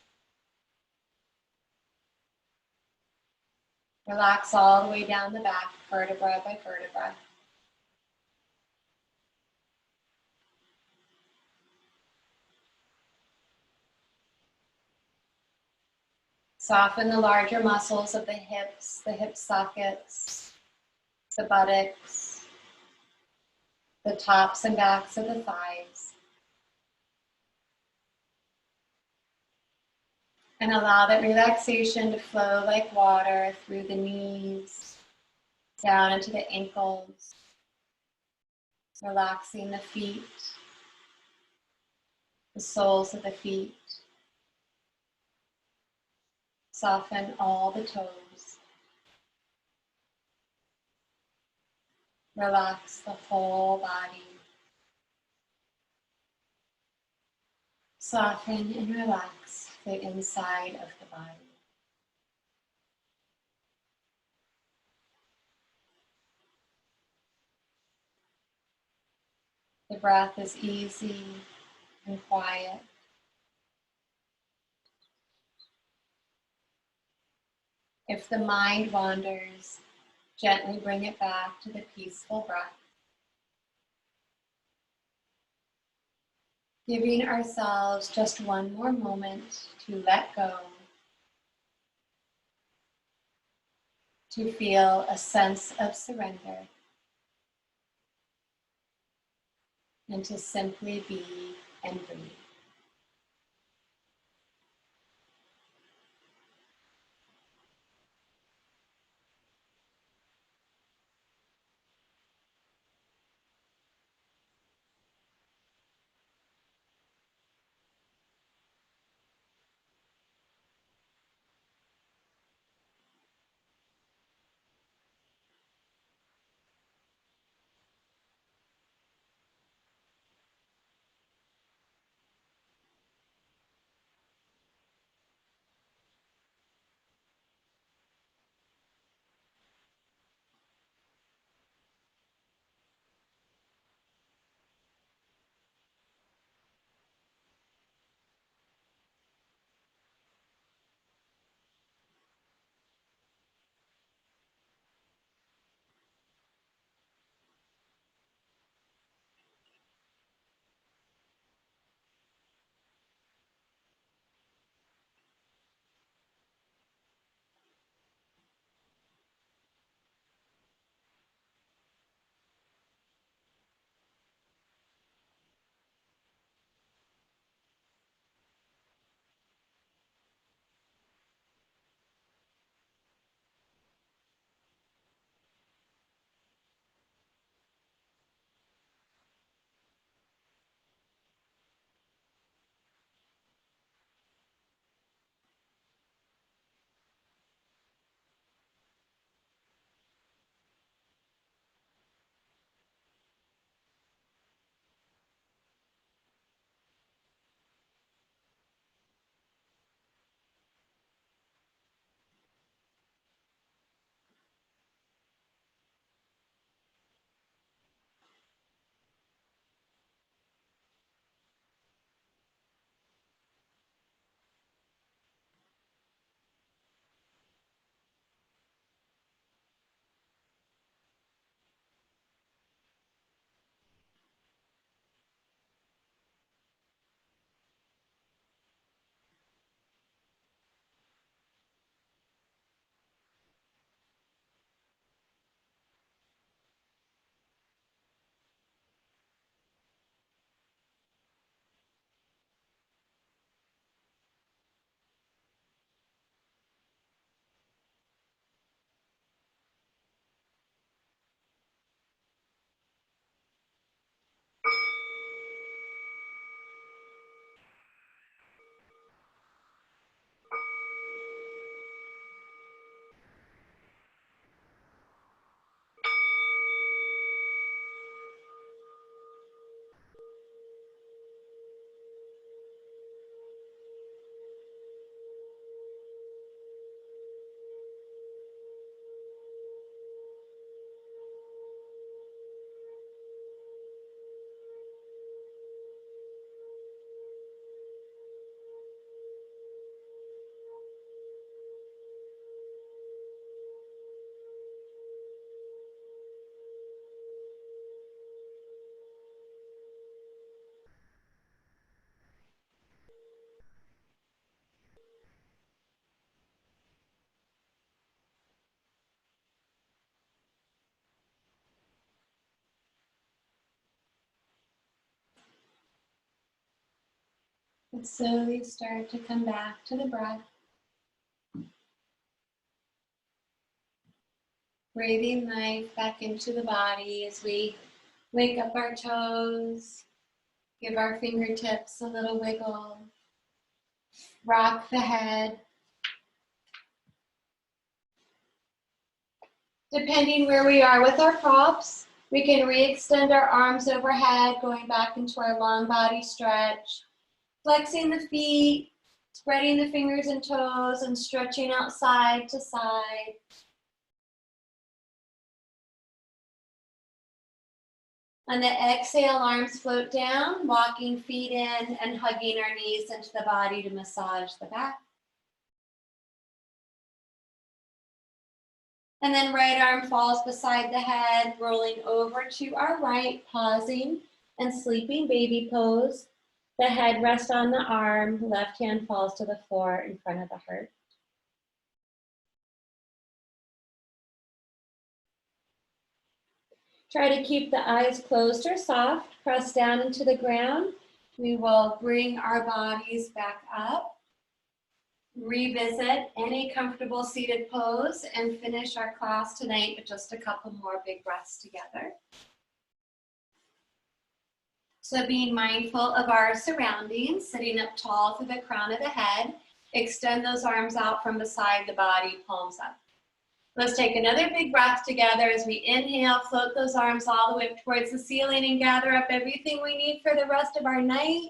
Relax all the way down the back, vertebra by vertebra. Soften the larger muscles of the hip sockets, the buttocks, the tops and backs of the thighs. And allow that relaxation to flow like water through the knees, down into the ankles, relaxing the feet, the soles of the feet. Soften all the toes. Relax the whole body. Soften and relax the inside of the body. The breath is easy and quiet. If the mind wanders, gently bring it back to the peaceful breath. Giving ourselves just one more moment to let go, to feel a sense of surrender, and to simply be and breathe. And slowly start to come back to the breath. Breathing life back into the body as we wake up our toes, give our fingertips a little wiggle, rock the head. Depending where we are with our props, we can re-extend our arms overhead, going back into our long body stretch, flexing the feet, spreading the fingers and toes, and stretching out side to side. On the exhale, arms float down, walking feet in and hugging our knees into the body to massage the back. And then right arm falls beside the head, rolling over to our right, pausing and sleeping baby pose. The head rests on the arm, left hand falls to the floor in front of the heart. Try to keep the eyes closed or soft, press down into the ground. We will bring our bodies back up, revisit any comfortable seated pose, and finish our class tonight with just a couple more big breaths together. So being mindful of our surroundings, sitting up tall through the crown of the head, extend those arms out from beside the body, palms up. Let's take another big breath together as we inhale, float those arms all the way up towards the ceiling and gather up everything we need for the rest of our night.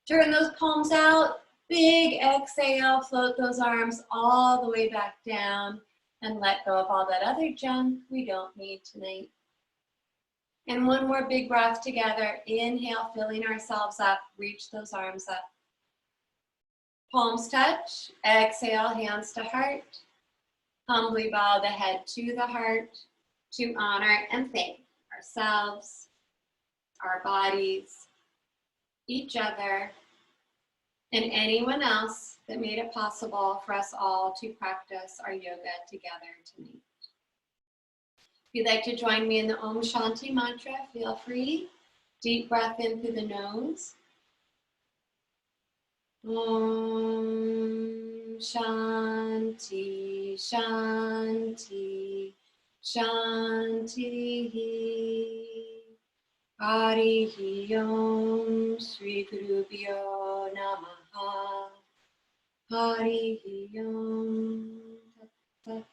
Turn those palms out, big exhale, float those arms all the way back down and let go of all that other junk we don't need tonight. And one more big breath together. Inhale, filling ourselves up, reach those arms up. Palms touch, exhale, hands to heart. Humbly bow the head to the heart to honor and thank ourselves, our bodies, each other, and anyone else that made it possible for us all to practice our yoga together tonight. If you'd like to join me in the Om Shanti mantra, feel free. Deep breath in through the nose. Om Shanti, Shanti, Shanti. Harihi Om Shri Gurubhyo Namaha. Harihi Om. Tat Tat.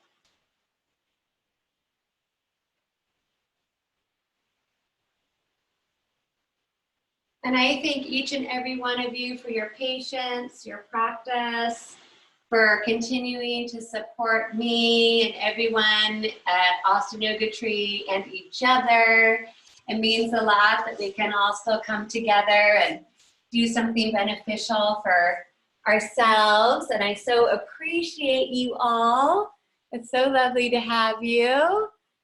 And I thank each and every one of you for your patience, your practice, for continuing to support me and everyone at Austin Yoga Tree and each other. It means a lot that we can also come together and do something beneficial for ourselves. And I so appreciate you all. It's so lovely to have you.